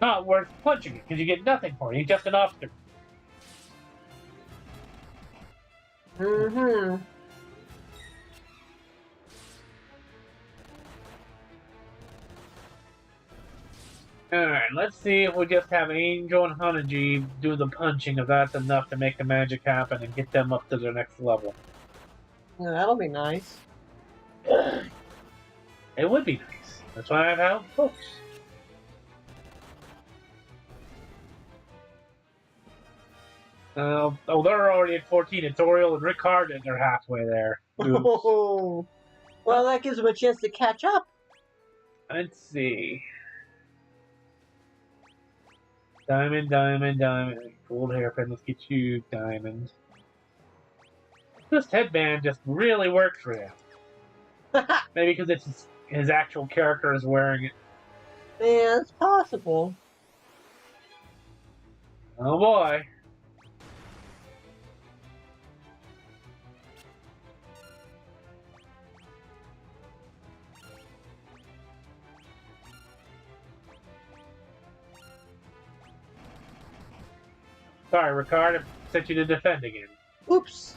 Not worth punching it, because you get nothing for it. It's just an obstacle. Mm-hmm. Alright, let's see if we just have Angel and Hanaji do the punching, if that's enough to make the magic happen and get them up to their next level. Yeah, that'll be nice. It would be nice. That's why I've helped folks. Oh, they're already at 14. It's Oriole and Rickard, and they're halfway there. Oh, well, that gives them a chance to catch up. Let's see. Diamond, diamond, diamond. Gold hairpin, let's get you diamond. This headband just really works for him. Maybe because it's his actual character is wearing it. Yeah, it's possible. Oh boy. Sorry, Ricard, I sent you to defend again. Oops.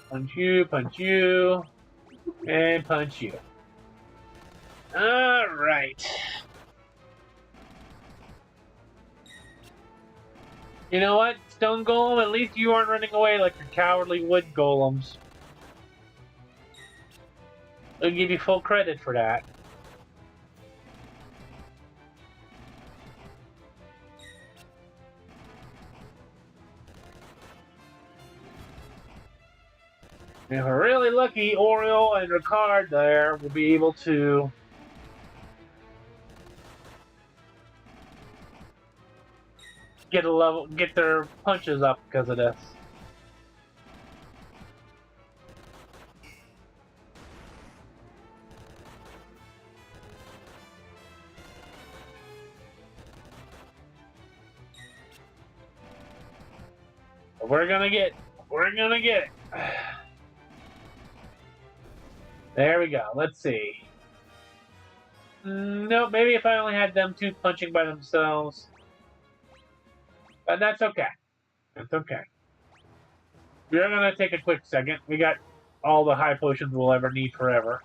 Punch you, and punch you. Alright. You know what, Stone Golem, at least you aren't running away like your cowardly wood golems. I'll give you full credit for that. If we're really lucky, Oriole and Ricard there will be able to get their punches up because of this. We're gonna get it. There we go. Let's see. Nope, maybe if I only had them two punching by themselves. But that's okay. That's okay. We're gonna take a quick second. We got all the high potions we'll ever need forever.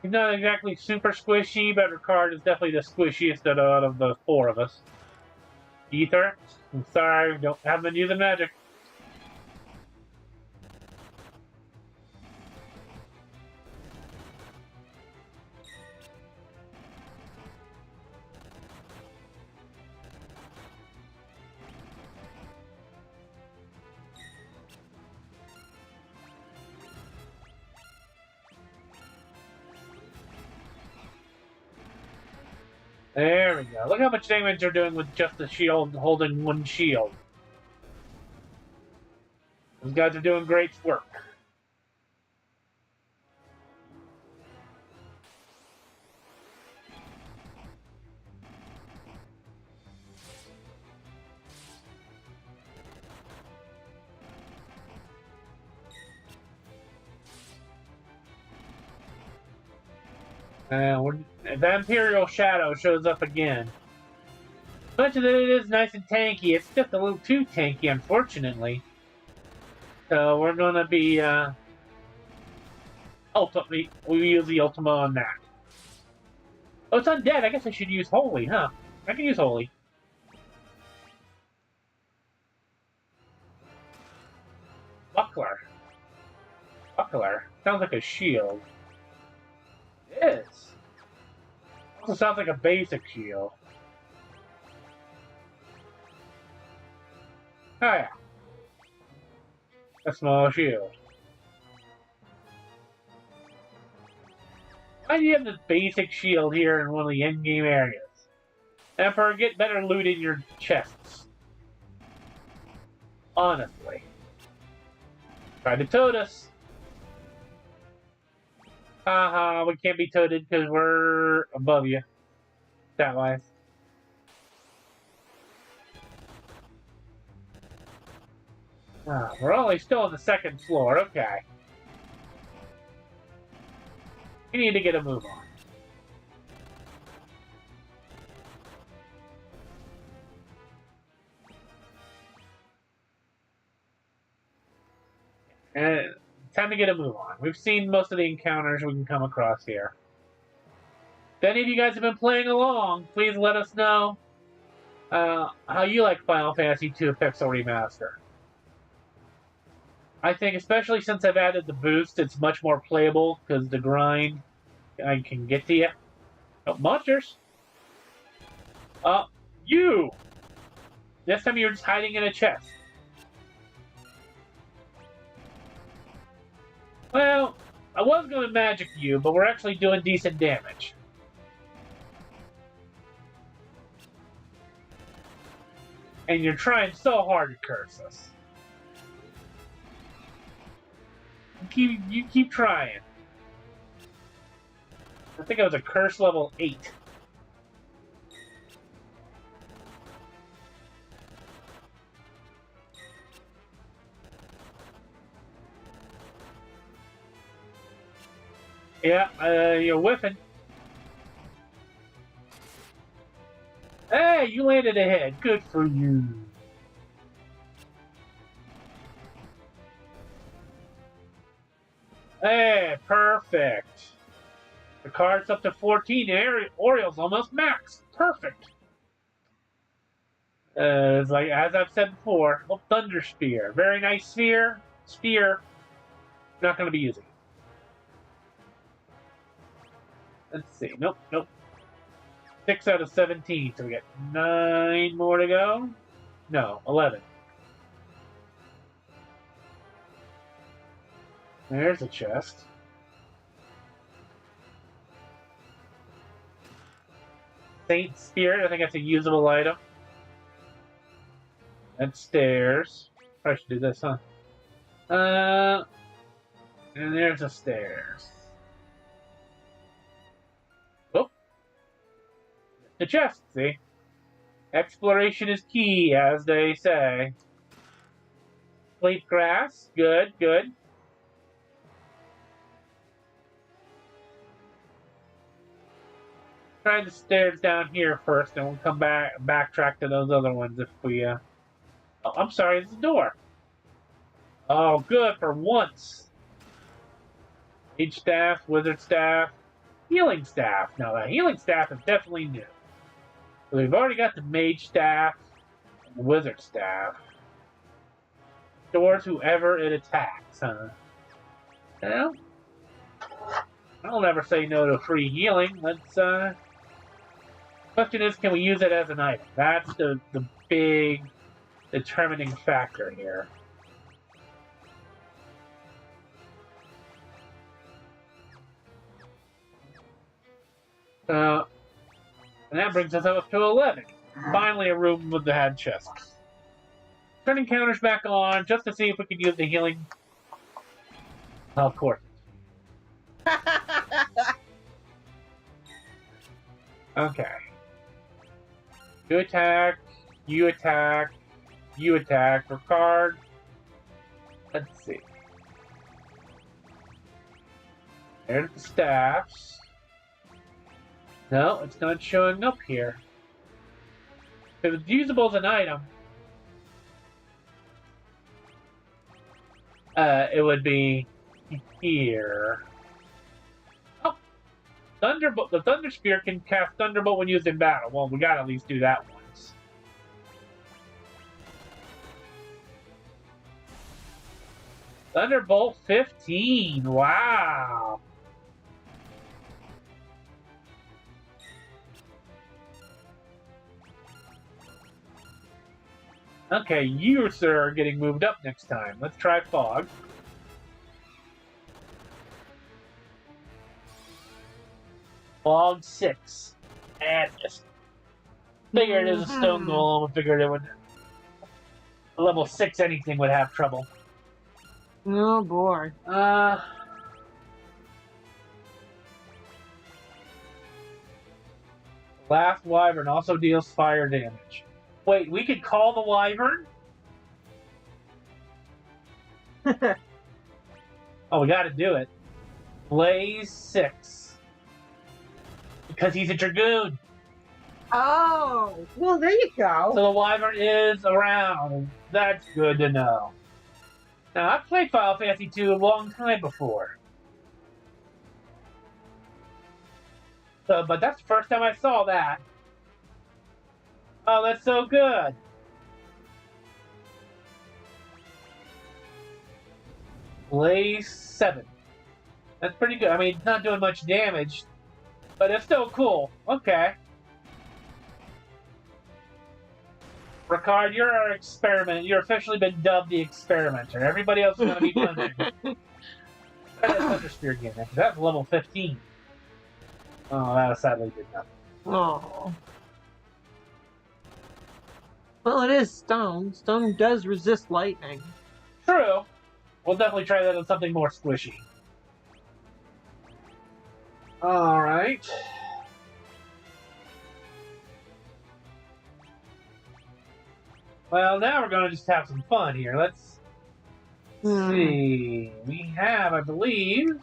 He's not exactly super squishy, but Ricard is definitely the squishiest out of the four of us. Ether, I'm sorry, haven't been using magic. There we go. Look how much damage they're doing with just the shield, holding one shield. Those guys are doing great work. The Imperial Shadow shows up again. Much of it is nice and tanky. It's just a little too tanky, unfortunately. So we're gonna be ultimately we use the Ultima on that. Oh, it's undead. I guess I should use Holy, huh? I can use Holy. Buckler. Buckler. Sounds like a shield. It is. Also sounds like a basic shield. Oh yeah. A small shield. Why do you have this basic shield here in one of the endgame areas? Emperor, get better loot in your chests. Honestly. Try to toad us. Haha, we can't be toaded because we're above you. Stat-wise. We're only still on the second floor. Okay. We need to get a move on. And time to get a move on. We've seen most of the encounters we can come across here. If any of you guys have been playing along, please let us know how you like Final Fantasy II Pixel Remaster. I think, especially since I've added the boost, it's much more playable because the grind I can get to you. Oh, monsters! You! This time you were just hiding in a chest. Well, I was going to magic you, but we're actually doing decent damage. And you're trying so hard to curse us. You keep trying. I think I was a curse level 8. Yeah, you're whiffing. Hey, you landed ahead. Good for you. Hey, perfect. The card's up to 14. Oriole's almost max. Perfect. It's like, as I've said before, Thunder Spear. Very nice sphere. Not going to be using. Let's see. Nope. 6 out of 17. So we got 9 more to go. No, 11. There's a chest. Saint Spirit, I think that's a usable item. And stairs. Probably should do this, huh? And there's the stairs. Oh. The chest, see? Exploration is key, as they say. Sleep grass, good. Try the stairs down here first, and we'll come backtrack to those other ones if we, Oh, I'm sorry, it's a door. Oh, good, for once. Mage staff, wizard staff, healing staff. Now, the healing staff is definitely new. So we've already got the mage staff and the wizard staff. Stores whoever it attacks, huh? Well, I'll never say no to free healing. Let's, question is, can we use it as an item? That's the big determining factor here. And that brings us up to 11. Finally, a room with the hand chest. Turning counters back on just to see if we can use the healing. Of course. Okay. You attack. For card. Let's see. There's the staffs. No, it's not showing up here. If it's usable as an item, it would be here. Oh, Thunderbolt. The Thunder Spear can cast Thunderbolt when used in battle. Well, we gotta at least do that once. Thunderbolt 15. Wow. Okay, you, sir, are getting moved up next time. Let's try Fog. Fog 6. And Figured it was a stone golem. Figured it would. Level 6 anything would have trouble. Oh boy. Last wyvern also deals fire damage. Wait, we could call the wyvern? Oh, we gotta do it. Blaze 6. Because he's a dragoon. Oh, well, there you go. So the wyvern is around. That's good to know. Now, I've played Final Fantasy II a long time before. So, but that's the first time I saw that. Oh, that's so good. Blaze 7. That's pretty good. I mean, it's not doing much damage, but it's still cool. Okay. Ricard, you're our experiment. You're officially been dubbed the experimenter. Everybody else is going to be punching. Try that Thunder Spear again. That's level 15. Oh, that sadly did nothing. Oh. Well, it is stone. Stone does resist lightning. True. We'll definitely try that on something more squishy. Alright. Well, now we're going to just have some fun here. Let's see. We have, I believe,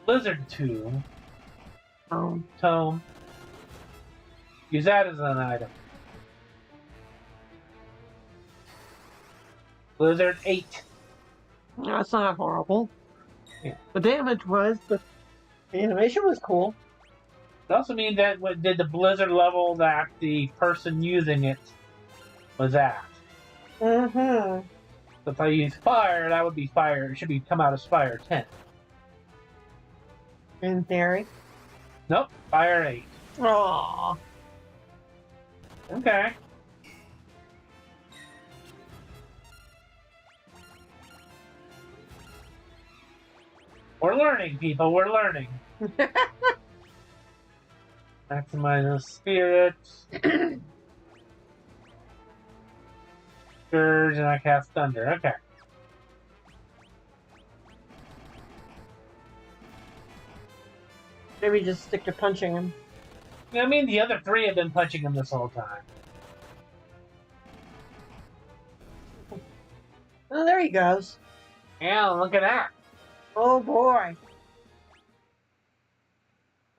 Lizard Tomb. Tome. Use that as an item. Blizzard 8. That's not horrible. Yeah. The damage was, but the animation was cool. It also means that what did the blizzard level that the person using it was at. Mm-hmm. So if I use fire, that would be fire. It should be come out as fire 10. In theory. Nope, fire 8. Aww. Okay. We're learning, people. We're learning. Maximize the spirit. Scourge, and I cast thunder. Okay. Maybe just stick to punching him. I mean, the other 3 have been punching him this whole time. Oh, there he goes. Yeah, look at that. Oh boy.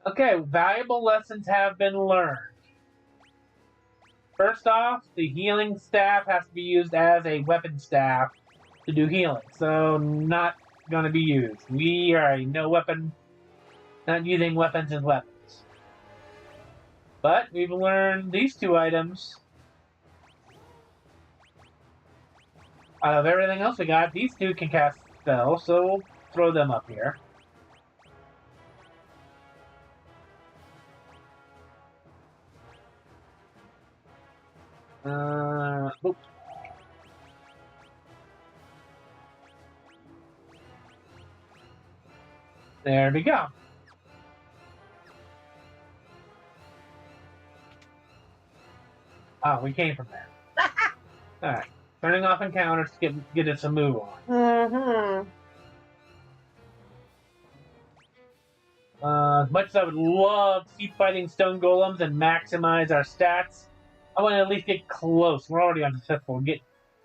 Okay, valuable lessons have been learned. First off, the healing staff has to be used as a weapon staff to do healing, so not going to be used. We are a no weapon, not using weapons as weapons. But we've learned these 2 items. Out of everything else we got, these 2 can cast spells, so we'll throw them up here. Oops. There we go. Oh, we came from there. Alright. Turning off encounters to get us a move on. Mm-hmm. As much as I would love to keep fighting stone golems and maximize our stats, I want to at least get close. We're already on the 5th floor. Get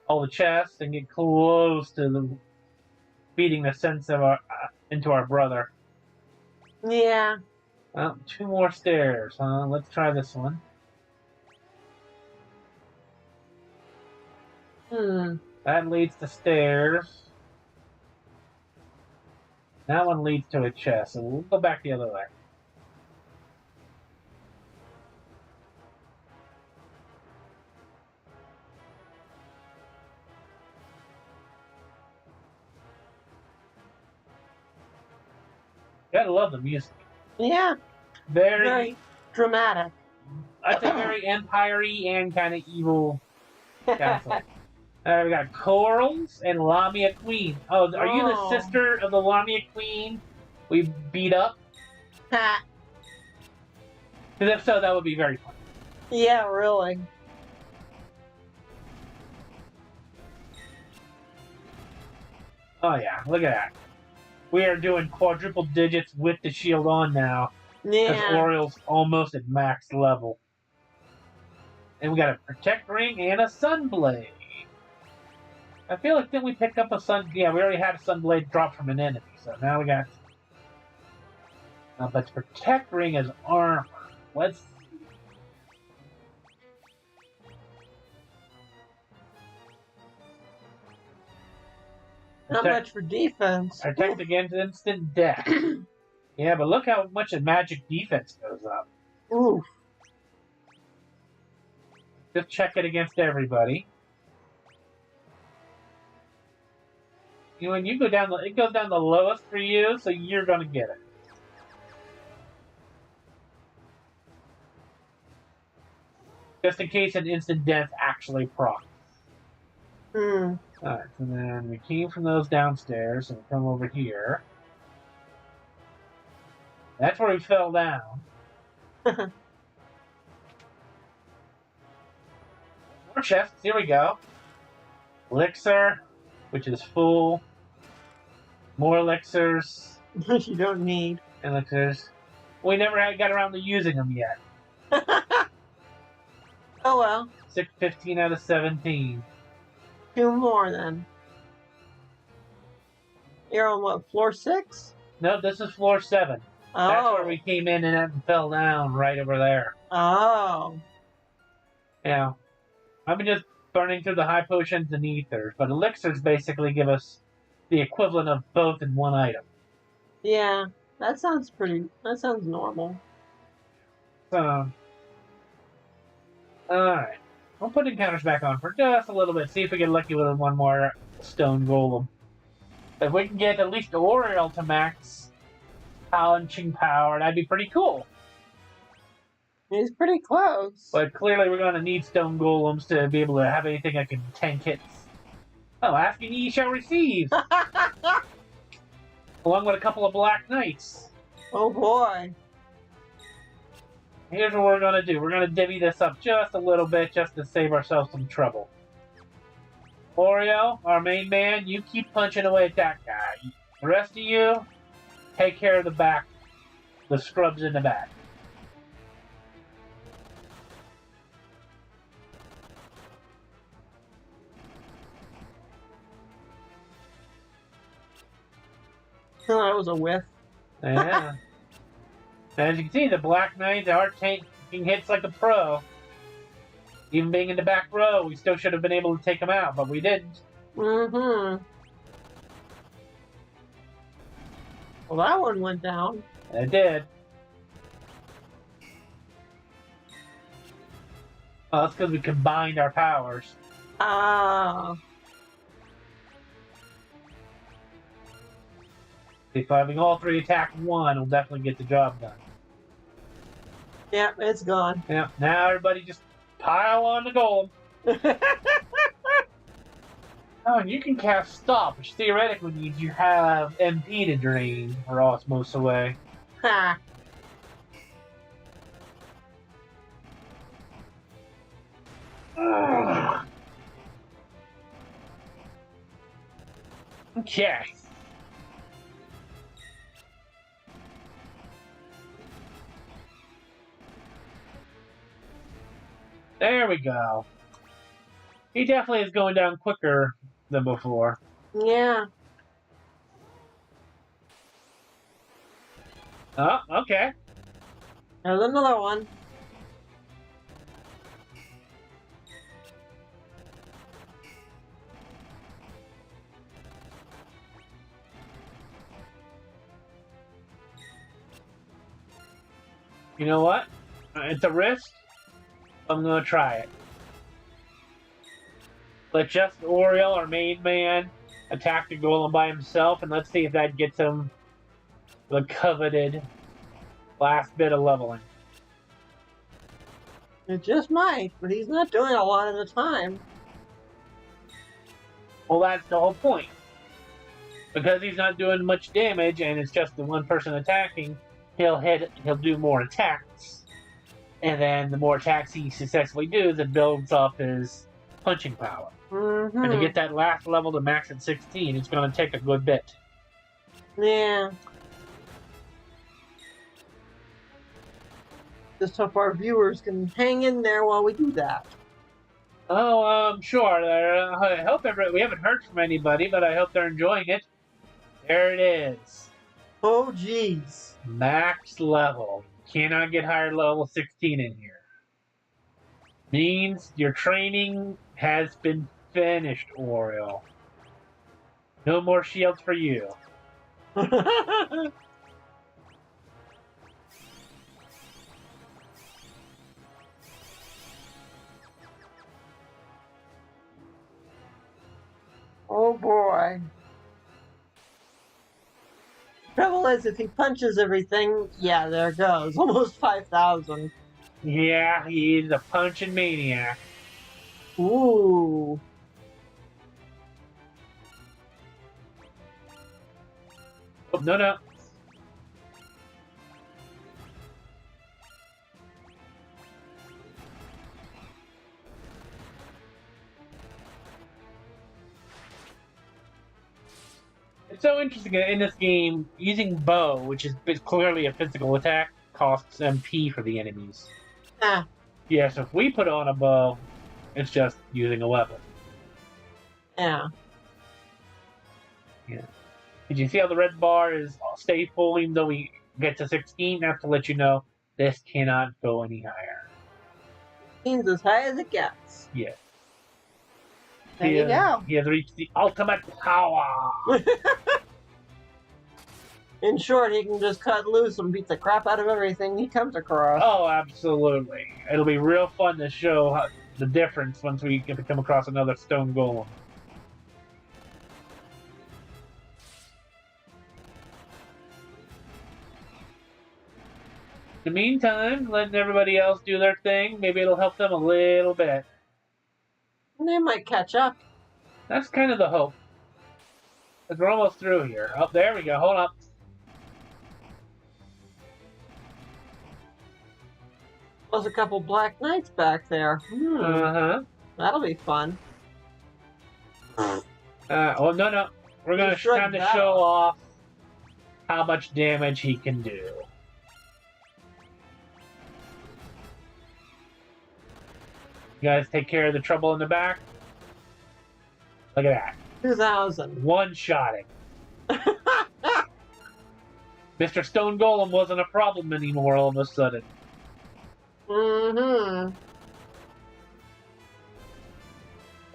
all the chests and get close to the beating the sense of our into our brother. Yeah. Well, 2 more stairs. Let's try this one. That leads to stairs. That one leads to a chest, so we'll go back the other way. Gotta love the music. Yeah. Very dramatic. I'd say very empire-y and kind of evil castle. We got Corals and Lamia Queen. Oh, are you the sister of the Lamia Queen we beat up? Ha. Because if so, that would be very fun. Yeah, really. Oh yeah, look at that. We are doing quadruple digits with the shield on now. Because Yeah. Oriel's almost at max level. And we got a Protect Ring and a Sunblade. I feel like then we pick up a Sun... Yeah, we already had a Sunblade drop from an enemy. So now we got... but Protect Ring is armor. Let's see. Not much for defense. Protect against instant death. Yeah, but look how much a magic defense goes up. Oof. Just check it against everybody. You know, when you go down, it goes down the lowest for you, so you're gonna get it. Just in case an instant death actually procs. Hmm. Alright, so then we came from those downstairs and come over here. That's where we fell down. More chests, here we go. Elixir, which is full. More elixirs. You don't need. Elixirs. We never got around to using them yet. Oh well. 15 out of 17. 2 more then. You're on what, floor 6? No, this is floor 7. Oh. That's where we came in and fell down right over there. Oh. Yeah. I've been just burning through the high potions and ethers, but elixirs basically give us the equivalent of both in one item. Yeah, that sounds normal. So, alright. I'll put encounters back on for just a little bit, see if we get lucky with one more stone golem. If we can get at least Oriel to max punching power, that'd be pretty cool. He's pretty close. But clearly we're going to need stone golems to be able to have anything that can tank hits. Oh, asking ye shall receive! Along with a couple of black knights. Oh boy. Here's what we're going to do. We're going to divvy this up just a little bit just to save ourselves some trouble. Oriel, our main man, you keep punching away at that guy. The rest of you, take care of the back. The scrubs in the back. Oh, that was a whiff. Yeah. As you can see, the Black Knights are taking hits like a pro. Even being in the back row, we still should have been able to take them out, but we didn't. Mm-hmm. Well, that one went down. It did. Oh, that's because we combined our powers. Ah. If having all three attack one will definitely get the job done. Yep, it's gone. Yep, now everybody just pile on the golem. Oh, and you can cast Stop, which theoretically means you have MP to drain or osmos away. Ha. Okay. There we go. He definitely is going down quicker than before. Yeah. Oh, okay. There's another one. You know what? It's a risk. I'm gonna try it. Let just Oriel, our main man, attack the golem by himself, and let's see if that gets him the coveted last bit of leveling. It just might, but he's not doing a lot at a time. Well, that's the whole point. Because he's not doing much damage, and it's just the one person attacking, he'll do more attacks. And then the more attacks he successfully does, it builds up his punching power. And to get that last level to max at 16, it's going to take a good bit. Yeah. Just hope our viewers can hang in there while we do that. Oh, sure. I hope we haven't heard from anybody, but I hope they're enjoying it. There it is. Oh, jeez. Max level. Cannot get higher level 16 in here. Means your training has been finished, Oreo. No more shields for you. Oh boy. Trouble is, if he punches everything, yeah, there it goes. Almost 5,000. Yeah, he's a punching maniac. Ooh. Oh, no. It's so interesting in this game, using bow, which is clearly a physical attack, costs MP for the enemies. Ah. Yeah, so if we put on a bow, it's just using a weapon. Yeah. Yeah. Did you see how the red bar is stay full even though we get to 16? That's to let you know this cannot go any higher. Seems as high as it gets. Yeah. There you go. He has reached the ultimate power. In short, he can just cut loose and beat the crap out of everything he comes across. Oh, absolutely. It'll be real fun to show the difference once we get to come across another stone golem. In the meantime, letting everybody else do their thing, maybe it'll help them a little bit. They might catch up. That's kind of the hope. Because we're almost through here. Oh, there we go. Hold up. There's a couple Black Knights back there. That'll be fun. Oh, no. We're going to try to show off how much damage he can do. You guys take care of the trouble in the back. Look at that. 2,000. One-shotting. Mr. Stone Golem wasn't a problem anymore all of a sudden.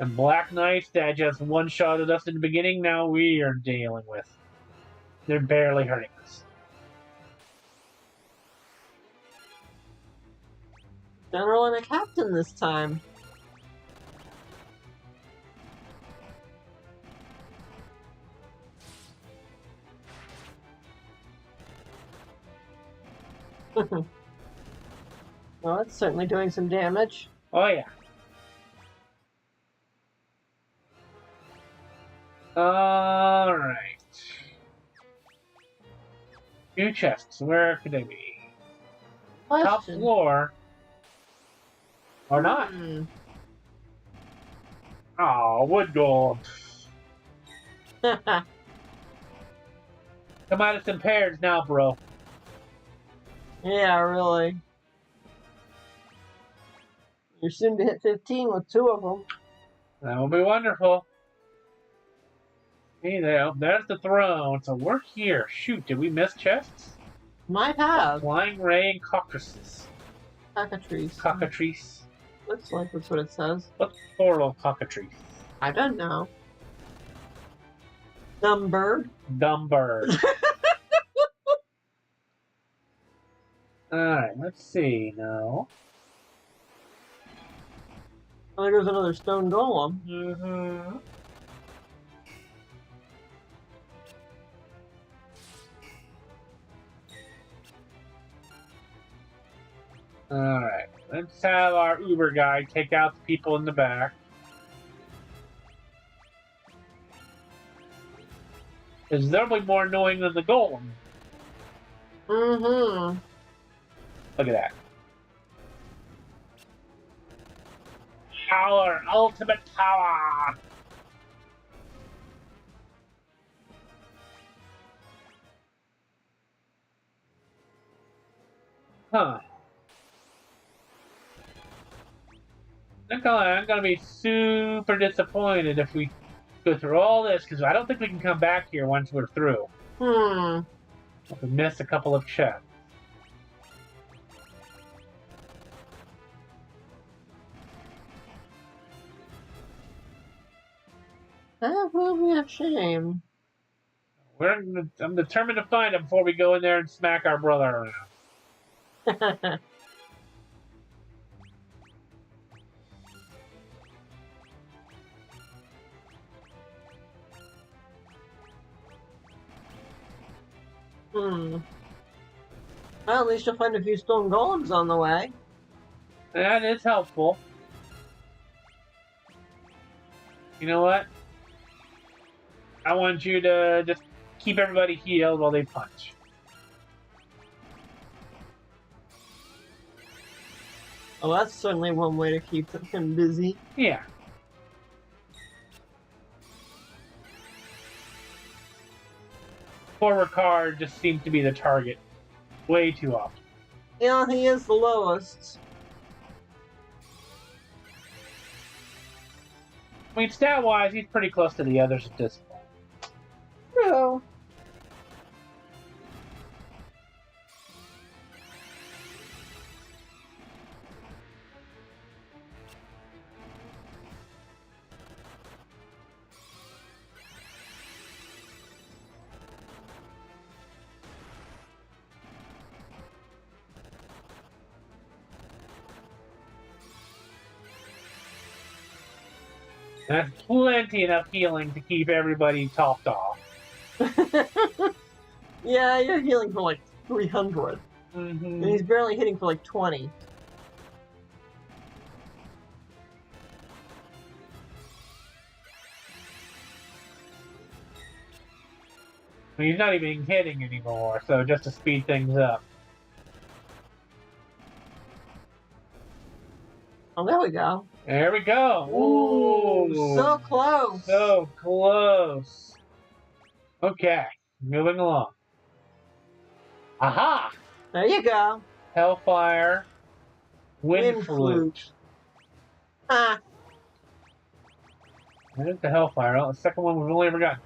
And Black Knights that just one-shotted us in the beginning, now we are dealing with. They're barely hurting us. General and a captain this time. Well, it's certainly doing some damage. Oh, yeah. Alright. New chests. Where could they be? Question. Top floor. Or not. Oh, wood gold. Come at us in pairs now, bro. Yeah, really. You're soon to hit 15 with 2 of them. That will be wonderful. Hey, there's the throne. So we're here. Shoot, did we miss chests? Might have. Flying ray and cockatrices. Cockatrice. Looks like that's what it says. What's plural cockatrice? I don't know. Dumb bird. Dumb bird. Alright, let's see now. Oh, there goes another stone golem. Alright, let's have our Uber guy take out the people in the back. Because they'll be more annoying than the golem. Look at that. power! Ultimate power! Huh. I'm gonna be super disappointed if we go through all this, because I don't think we can come back here once we're through. If we miss a couple of chests. That will be a shame. I'm determined to find him before we go in there and smack our brother around. Well, at least you'll find a few stone golems on the way. That is helpful. You know what? I want you to just keep everybody healed while they punch. Oh, that's certainly one way to keep him busy. Yeah. Poor Ricard just seems to be the target way too often. Yeah, he is the lowest. I mean, stat-wise, he's pretty close to the others at this point. True. That's plenty enough healing to keep everybody topped off. Yeah, you're healing for like 300. Mm-hmm. And he's barely hitting for like 20. I mean, he's not even hitting anymore, so just to speed things up. Oh, there we go. There we go. Ooh, so close. So close. Okay, moving along. Aha! There you go. Hellfire. Wind flute. Ah. There's the Hellfire. Oh, the second one we've only ever gotten.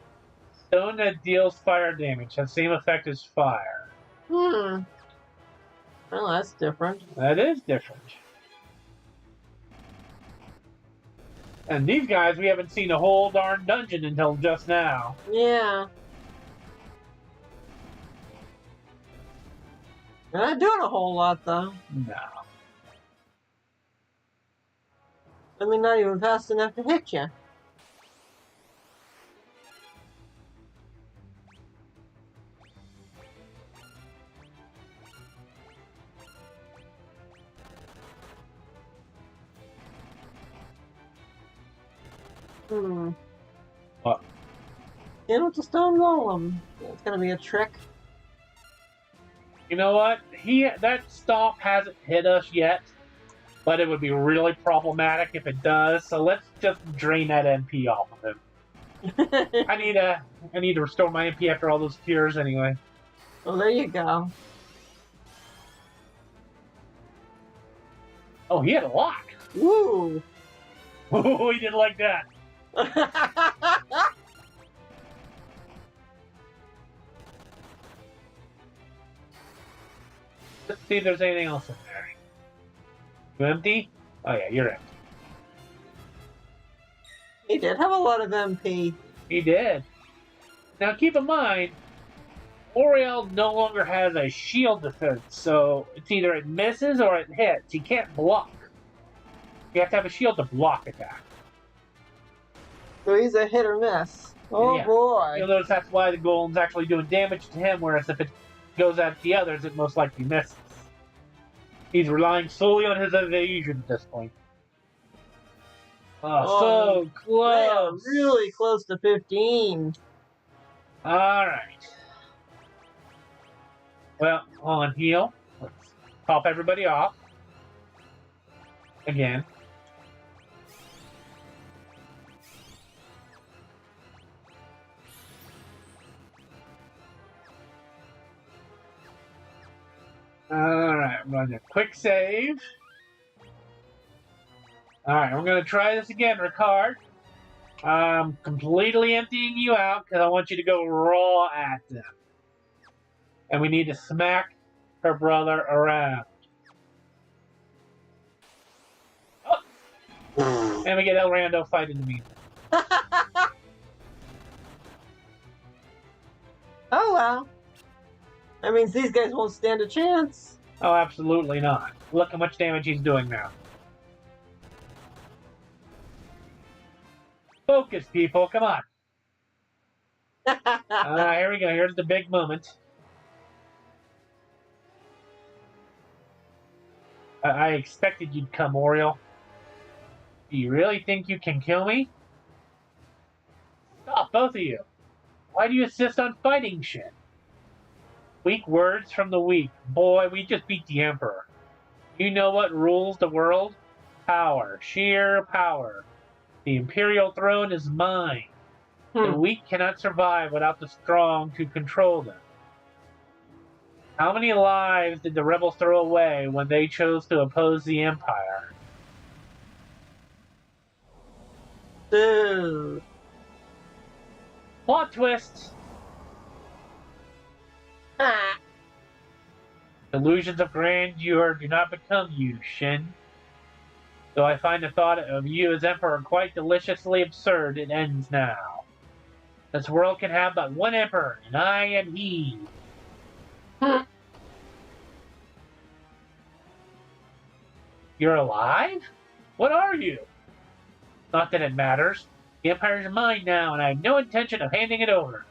Stone that deals fire damage has the same effect as fire. Well, that's different. That is different. And these guys, we haven't seen a whole darn dungeon until just now. Yeah. They're not doing a whole lot, though. No. I mean, not even fast enough to hit you. What? In with the stone golem. It's gonna be a trick. You know what? That stomp hasn't hit us yet, but it would be really problematic if it does. So let's just drain that MP off of him. I need to restore my MP after all those cures anyway. Well, there you go. Oh, he had a lot. Woo! Oh, he didn't like that. Let's see if there's anything else in there. You empty? Oh yeah, you're empty. He did have a lot of MP. He did. Now keep in mind, Oriel no longer has a shield defense, so it's either it misses or it hits. He can't block. You have to have a shield to block attack. So he's a hit or miss. Oh Yeah. boy. You'll notice that's why the golem's actually doing damage to him, whereas if it goes at the others, it most likely misses. He's relying solely on his evasion at this point. Oh, so close! Really close to 15. Alright. Well, on heal. Let's pop everybody off. Again. Alright, I'm going to quick save. Alright, we're going to try this again, Ricard. I'm completely emptying you out because I want you to go raw at them. And we need to smack her brother around. Oh! And we get El Rando fighting the meantime. Oh well. That means these guys won't stand a chance. Oh, absolutely not. Look how much damage he's doing now. Focus, people. Come on. Here we go. Here's the big moment. I expected you'd come, Oriole. Do you really think you can kill me? Stop, both of you. Why do you insist on fighting shit? Weak words from the weak. Boy, we just beat the Emperor. You know what rules the world? Power. Sheer power. The Imperial throne is mine. The weak cannot survive without the strong to control them. How many lives did the rebels throw away when they chose to oppose the Empire? Dude. Plot twist! Ah. Illusions of grandeur do not become you, Shin. Though I find the thought of you as Emperor quite deliciously absurd, it ends now. This world can have but one Emperor, and I am he. You're alive? What are you? Not that it matters. The Empire is mine now, and I have no intention of handing it over.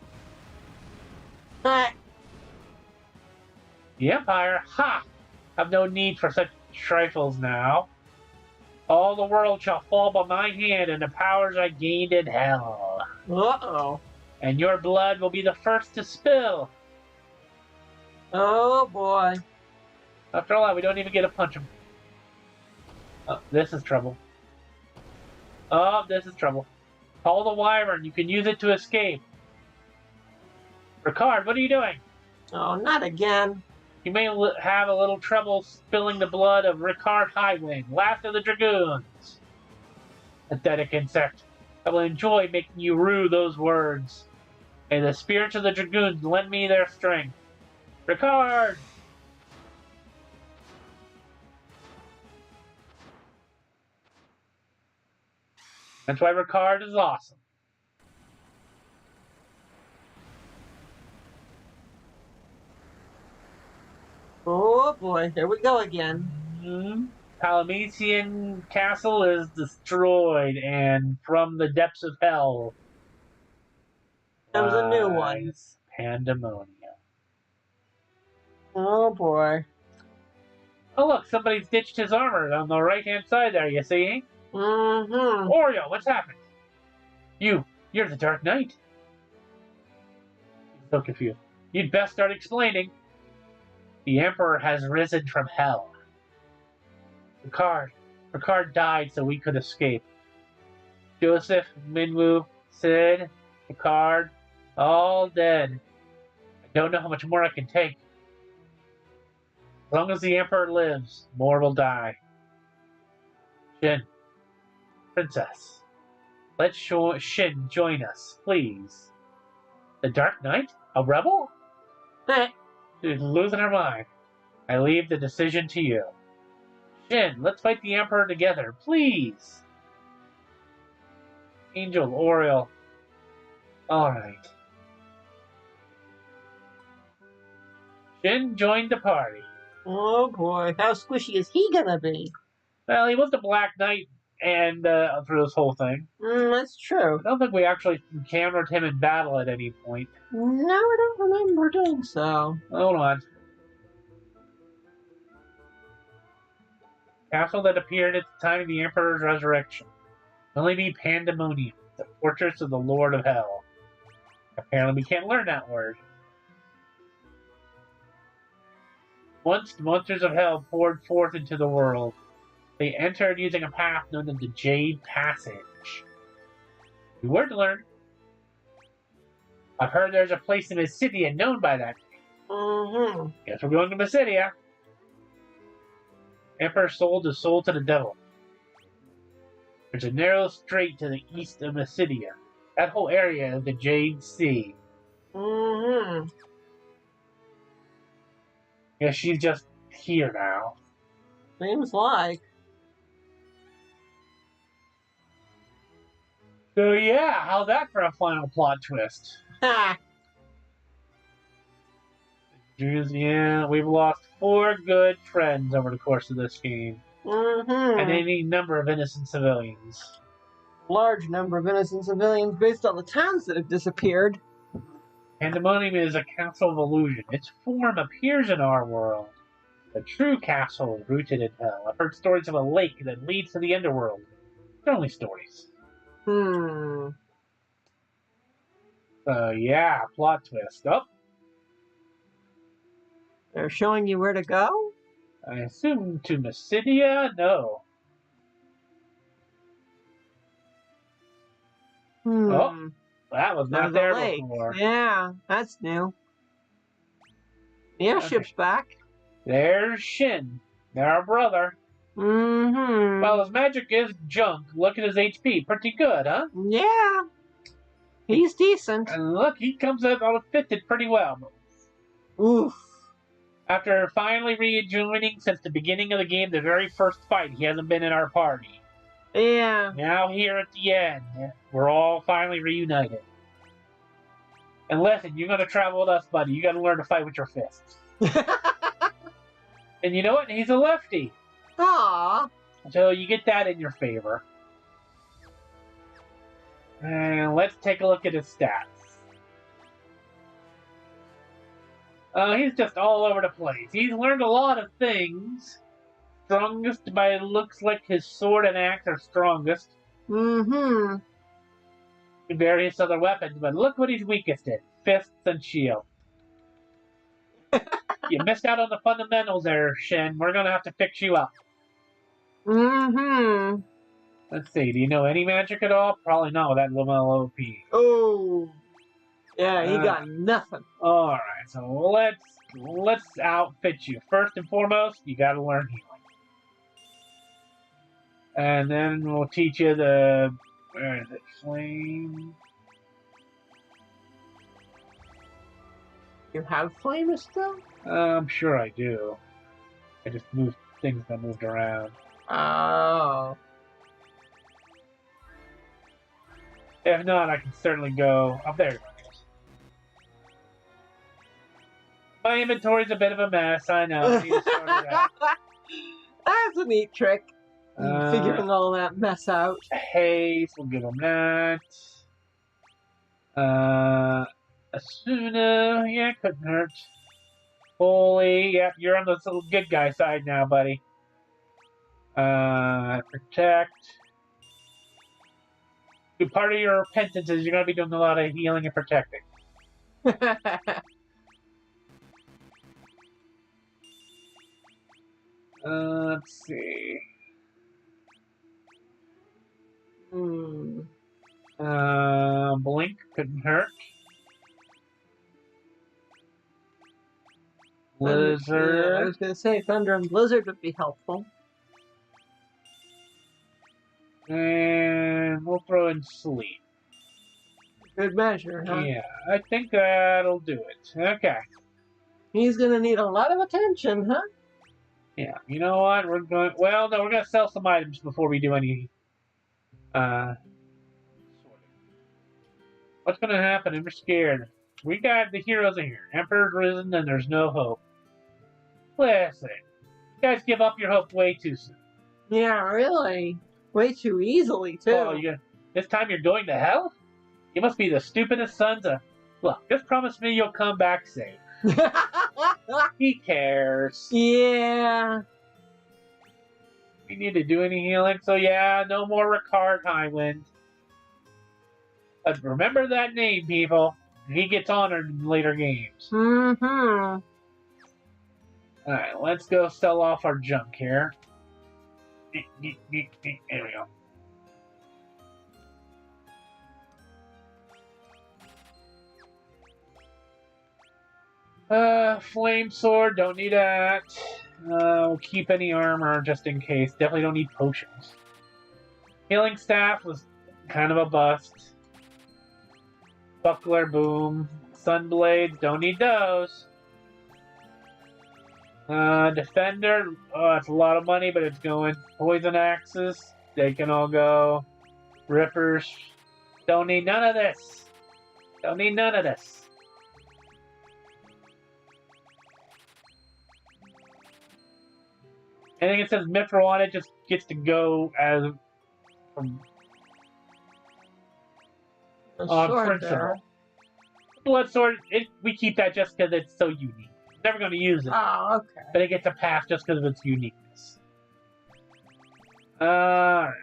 Ah. The Empire? Ha! Have no need for such trifles now. All the world shall fall by my hand and the powers I gained in hell. Uh-oh. And your blood will be the first to spill. Oh, boy. After all, we don't even get to punch him. Oh, this is trouble. Oh, this is trouble. Call the wyvern. You can use it to escape. Ricard, what are you doing? Oh, not again. You may have a little trouble spilling the blood of Ricard Highwind, last of the Dragoons. Pathetic insect. I will enjoy making you rue those words. May the spirits of the Dragoons lend me their strength. Ricard! That's why Ricard is awesome. Oh boy, here we go again. Palamecian Castle is destroyed, and from the depths of hell comes a new one. Pandemonium. Oh boy. Oh look, somebody's ditched his armor on the right-hand side there, you see? Mm-hmm. Oreo, what's happened? You're the Dark Knight. He's so confused. You'd best start explaining. The Emperor has risen from hell. Ricard died so we could escape. Joseph, Minwu, Sid, Ricard, all dead. I don't know how much more I can take. As long as the Emperor lives, more will die. Shin, Princess, let Shin join us, please. The Dark Knight? A rebel? She's losing her mind. I leave the decision to you. Shin, let's fight the Emperor together, please. Angel, Oriole. Alright. Shin joined the party. Oh boy, how squishy is he gonna be? Well, he was the Black Knight and through this whole thing. That's true. I don't think we actually encountered him in battle at any point. No, I don't remember doing so. Hold on. Castle that appeared at the time of the Emperor's resurrection. Only be Pandemonium, the fortress of the Lord of Hell. Apparently we can't learn that word. Once the monsters of hell poured forth into the world, they entered using a path known as the Jade Passage. We were to learn. I've heard there's a place in Mysidia known by that name. Mm-hmm. Guess we're going to Mysidia. Emperor sold his soul to the devil. There's a narrow strait to the east of Mysidia. That whole area is the Jade Sea. Mm-hmm. Yeah, she's just here now. Seems like. So yeah, how's that for a final plot twist? Ha! Yeah, we've lost 4 good friends over the course of this game. Mm-hmm. And any number of innocent civilians. Large number of innocent civilians based on the towns that have disappeared. Pandemonium is a castle of illusion. Its form appears in our world. The true castle is rooted in hell. I've heard stories of a lake that leads to the underworld. They're only stories. So yeah, plot twist. Oh, They're showing you where to go? I assume to Mysidia? No. Oh, that was not there before. Yeah, that's new. Yeah, okay. Ship's back. There's Shin, their brother. Mm-hmm. Well, his magic is junk. Look at his HP. Pretty good, huh? Yeah. He's decent. And look, he comes out fitted pretty well. Oof. After finally rejoining since the beginning of the game, the very first fight, he hasn't been in our party. Yeah. Now here at the end, we're all finally reunited. And listen, you're going to travel with us, buddy. You got to learn to fight with your fists. And you know what? He's a lefty. Aww. So you get that in your favor. And let's take a look at his stats. He's just all over the place. He's learned a lot of things. Strongest by it looks like his sword and axe are strongest. Mm-hmm. Various other weapons, but look what he's weakest in. Fists and shield. You missed out on the fundamentals there, Shin. We're gonna have to fix you up. Mm-hmm. Let's see, do you know any magic at all? Probably not with that little OP. Oh. Yeah, he got nothing. Alright, so let's outfit you. First and foremost, you gotta learn healing. And then we'll teach you the... Where is it? Flame... You have flame still? I'm sure I do. I just moved things that moved around. Oh. If not, I can certainly go... Oh, there it is. My inventory's a bit of a mess, I know. I need to sort it out. That's a neat trick. Figuring all that mess out. Haste, we'll give him that. Asuna, yeah, couldn't hurt. Holy, yep, you're on the little good guy side now, buddy. Protect. Good part of your repentance is you're going to be doing a lot of healing and protecting. Let's see. Blink couldn't hurt. Blizzard. Yeah, I was going to say Thunder and Blizzard would be helpful. And we'll throw in Sleep. Good measure, huh? Yeah, I think that'll do it. Okay. He's going to need a lot of attention, huh? Yeah, you know what? We're going... Well, no, we're going to sell some items before we do any... sorting. What's going to happen? I'm scared. We got the heroes in here. Emperor's risen and there's no hope. Listen, you guys give up your hope way too soon. Yeah, really. Way too easily, too. Oh, this time you're going to hell? You must be the stupidest sons of... Look, just promise me you'll come back safe. He cares. Yeah. We need to do any healing, so yeah, no more Ricard Highwind. But remember that name, people. He gets honored in later games. Mm-hmm. Alright, let's go sell off our junk here. There we go. Flame sword, don't need that. We'll keep any armor just in case. Definitely don't need potions. Healing staff was kind of a bust. Buckler, boom. Sunblades, don't need those. Defender, oh, that's a lot of money, but it's going. Poison axes, they can all go. Rippers, don't need none of this. Don't need none of this. Anything that says Mithril on it just gets to go as principle. Blood sword, we keep that just because it's so unique. Never going to use it. Oh, okay. But it gets a pass just because of its uniqueness. Alright.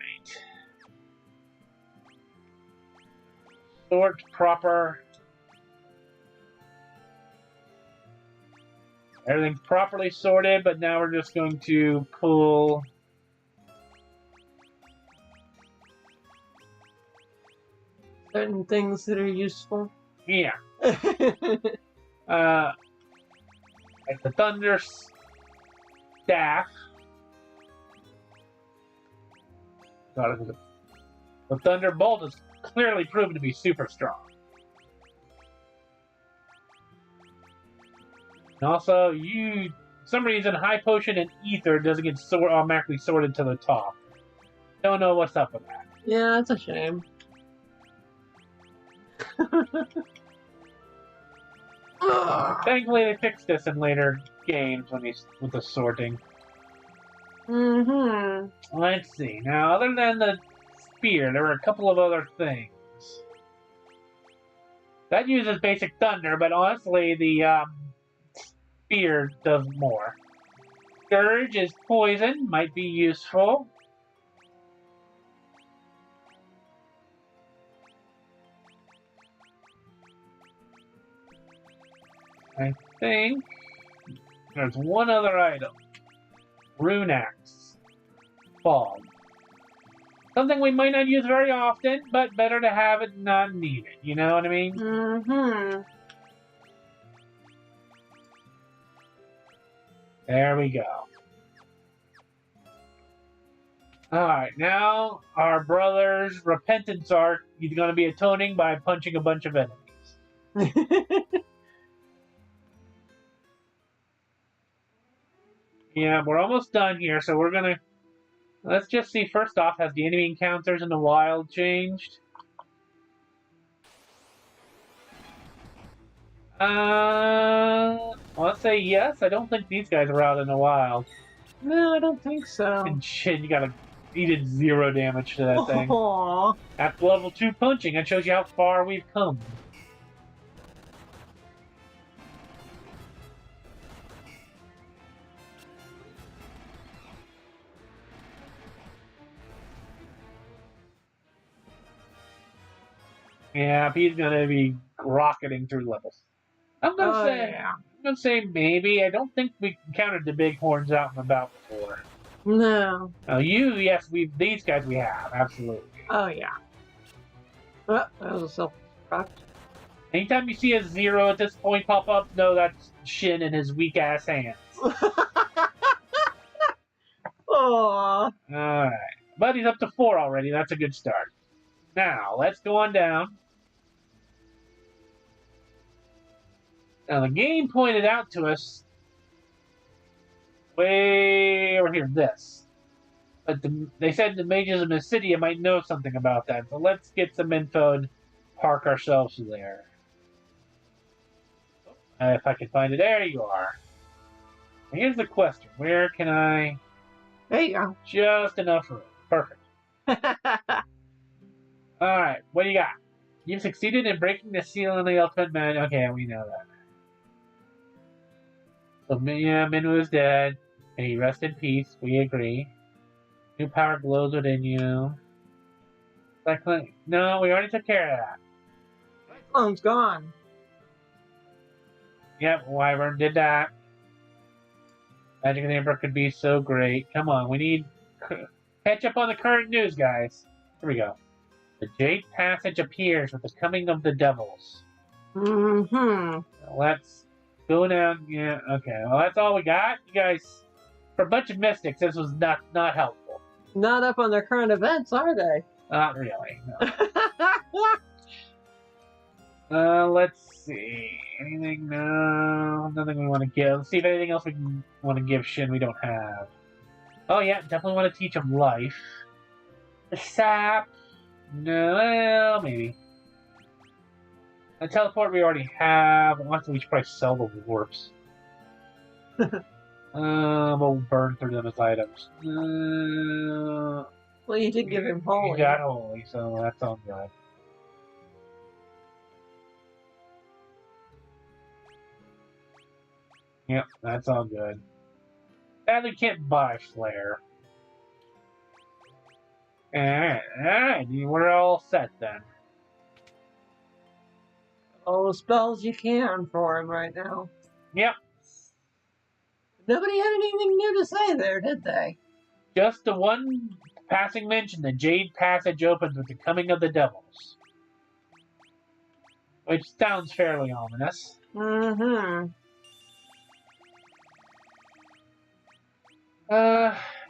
Sort proper. Everything's properly sorted, but now we're just going to pull certain things that are useful. Yeah. Like the Thunder Staff. The Thunderbolt is clearly proven to be super strong. And also, for some reason, High Potion and Ether doesn't get automatically sorted to the top. Don't know what's up with that. Yeah, that's a shame. Thankfully, they fixed this in later games with the sorting. Let's see. Now, other than the spear, there were a couple of other things. That uses basic thunder, but honestly, the spear does more. Scourge is poison, might be useful. I think there's one other item. Rune Axe. Fog. Something we might not use very often, but better to have it and not need it. You know what I mean? There we go. Alright, now our brother's repentance arc is going to be atoning by punching a bunch of enemies. Yeah, we're almost done here, so we're gonna... Let's just see, first off, has the enemy encounters in the wild changed? Let's say yes. I don't think these guys are out in the wild. No, I don't think so. And shit, you did 0 damage to that thing. Aww. After level 2 punching, that shows you how far we've come. Yeah, he's gonna be rocketing through levels. I'm gonna say maybe. I don't think we encountered the big horns out and about before. No. Oh, yes, these guys we have, absolutely. Oh yeah. Oh, that was a self-destruct. Anytime you see a 0 at this point pop up, no, that's Shin in his weak ass hands. Aww. Alright. But he's up to 4 already, that's a good start. Now, let's go on down. Now, the game pointed out to us way over here, this. But they said the mages of Mysidia might know something about that. So let's get some info and park ourselves there. If I can find it, there you are. Now, here's the question. Where can I... There you go. Just enough room. Perfect. Alright, what do you got? You've succeeded in breaking the seal in the ultimate man. Okay, we know that. So, yeah, Minwu is dead. And he rest in peace. We agree. New power glows within you. No, we already took care of that. Clone's gone. Yep, Wyvern did that. Magic of the Emperor could be so great. Come on, we need... Catch up on the current news, guys. Here we go. The Jade Passage appears with the coming of the devils. Mm-hmm. Let's go down. Yeah, okay. Well, that's all we got. You guys For a bunch of mystics, this was not helpful. Not up on their current events, are they? Not really. No. Let's see. Anything? No, nothing we want to give. Let's see if anything else we want to give Shin we don't have. Oh yeah, definitely want to teach him life. The sap. No, well, maybe. The teleport we already have. Honestly, we should probably sell the warps. We'll burn through them as items. Well, you did give him holy. You got holy, so that's all good. Yep, that's all good. Sadly, can't buy Flare. Alright, we're all set then. All the spells you can for him right now. Yep. Nobody had anything new to say there, did they? Just the one passing mention, the Jade Passage opens with the coming of the devils. Which sounds fairly ominous. Mm-hmm.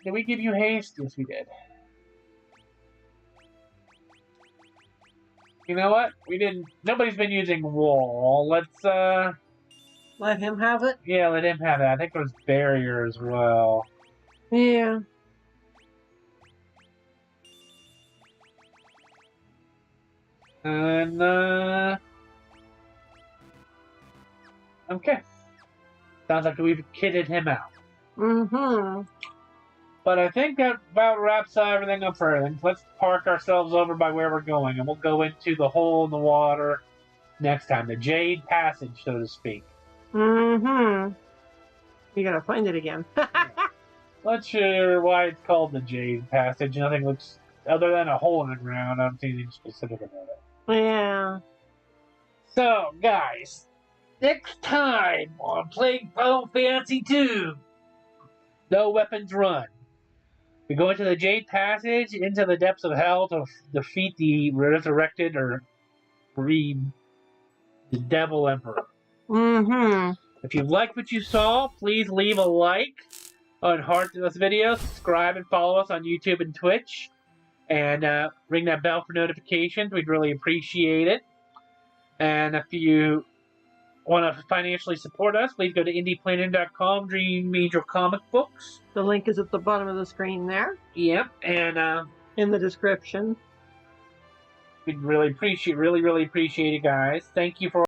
Did we give you haste? Yes, we did. You know what? We didn't. Nobody's been using wall. Let's, Let him have it? yeah, let him have it. I think there's barrier as well. Yeah. And, okay. Sounds like we've kitted him out. Mm-hmm. But I think that about wraps everything up for everything. Let's park ourselves over by where we're going, and we'll go into the hole in the water next time. The Jade Passage, so to speak. Mm-hmm. You gotta find it again. Not sure why it's called the Jade Passage. Nothing looks, other than a hole in the ground, I don't see anything specific about it. Yeah. So, guys, next time on Playing Final Fantasy 2, No Weapons Run. We go into the Jade Passage, into the depths of hell to defeat the resurrected or freed the Devil Emperor. Mm-hmm. If you liked what you saw, please leave a like on heart to this video, subscribe and follow us on YouTube and Twitch, and ring that bell for notifications. We'd really appreciate it. And if you want to financially support us, please go to indieplanet.com, dream major comic books. The link is at the bottom of the screen there. Yep, and in the description. we'd really appreciate it, guys. Thank you for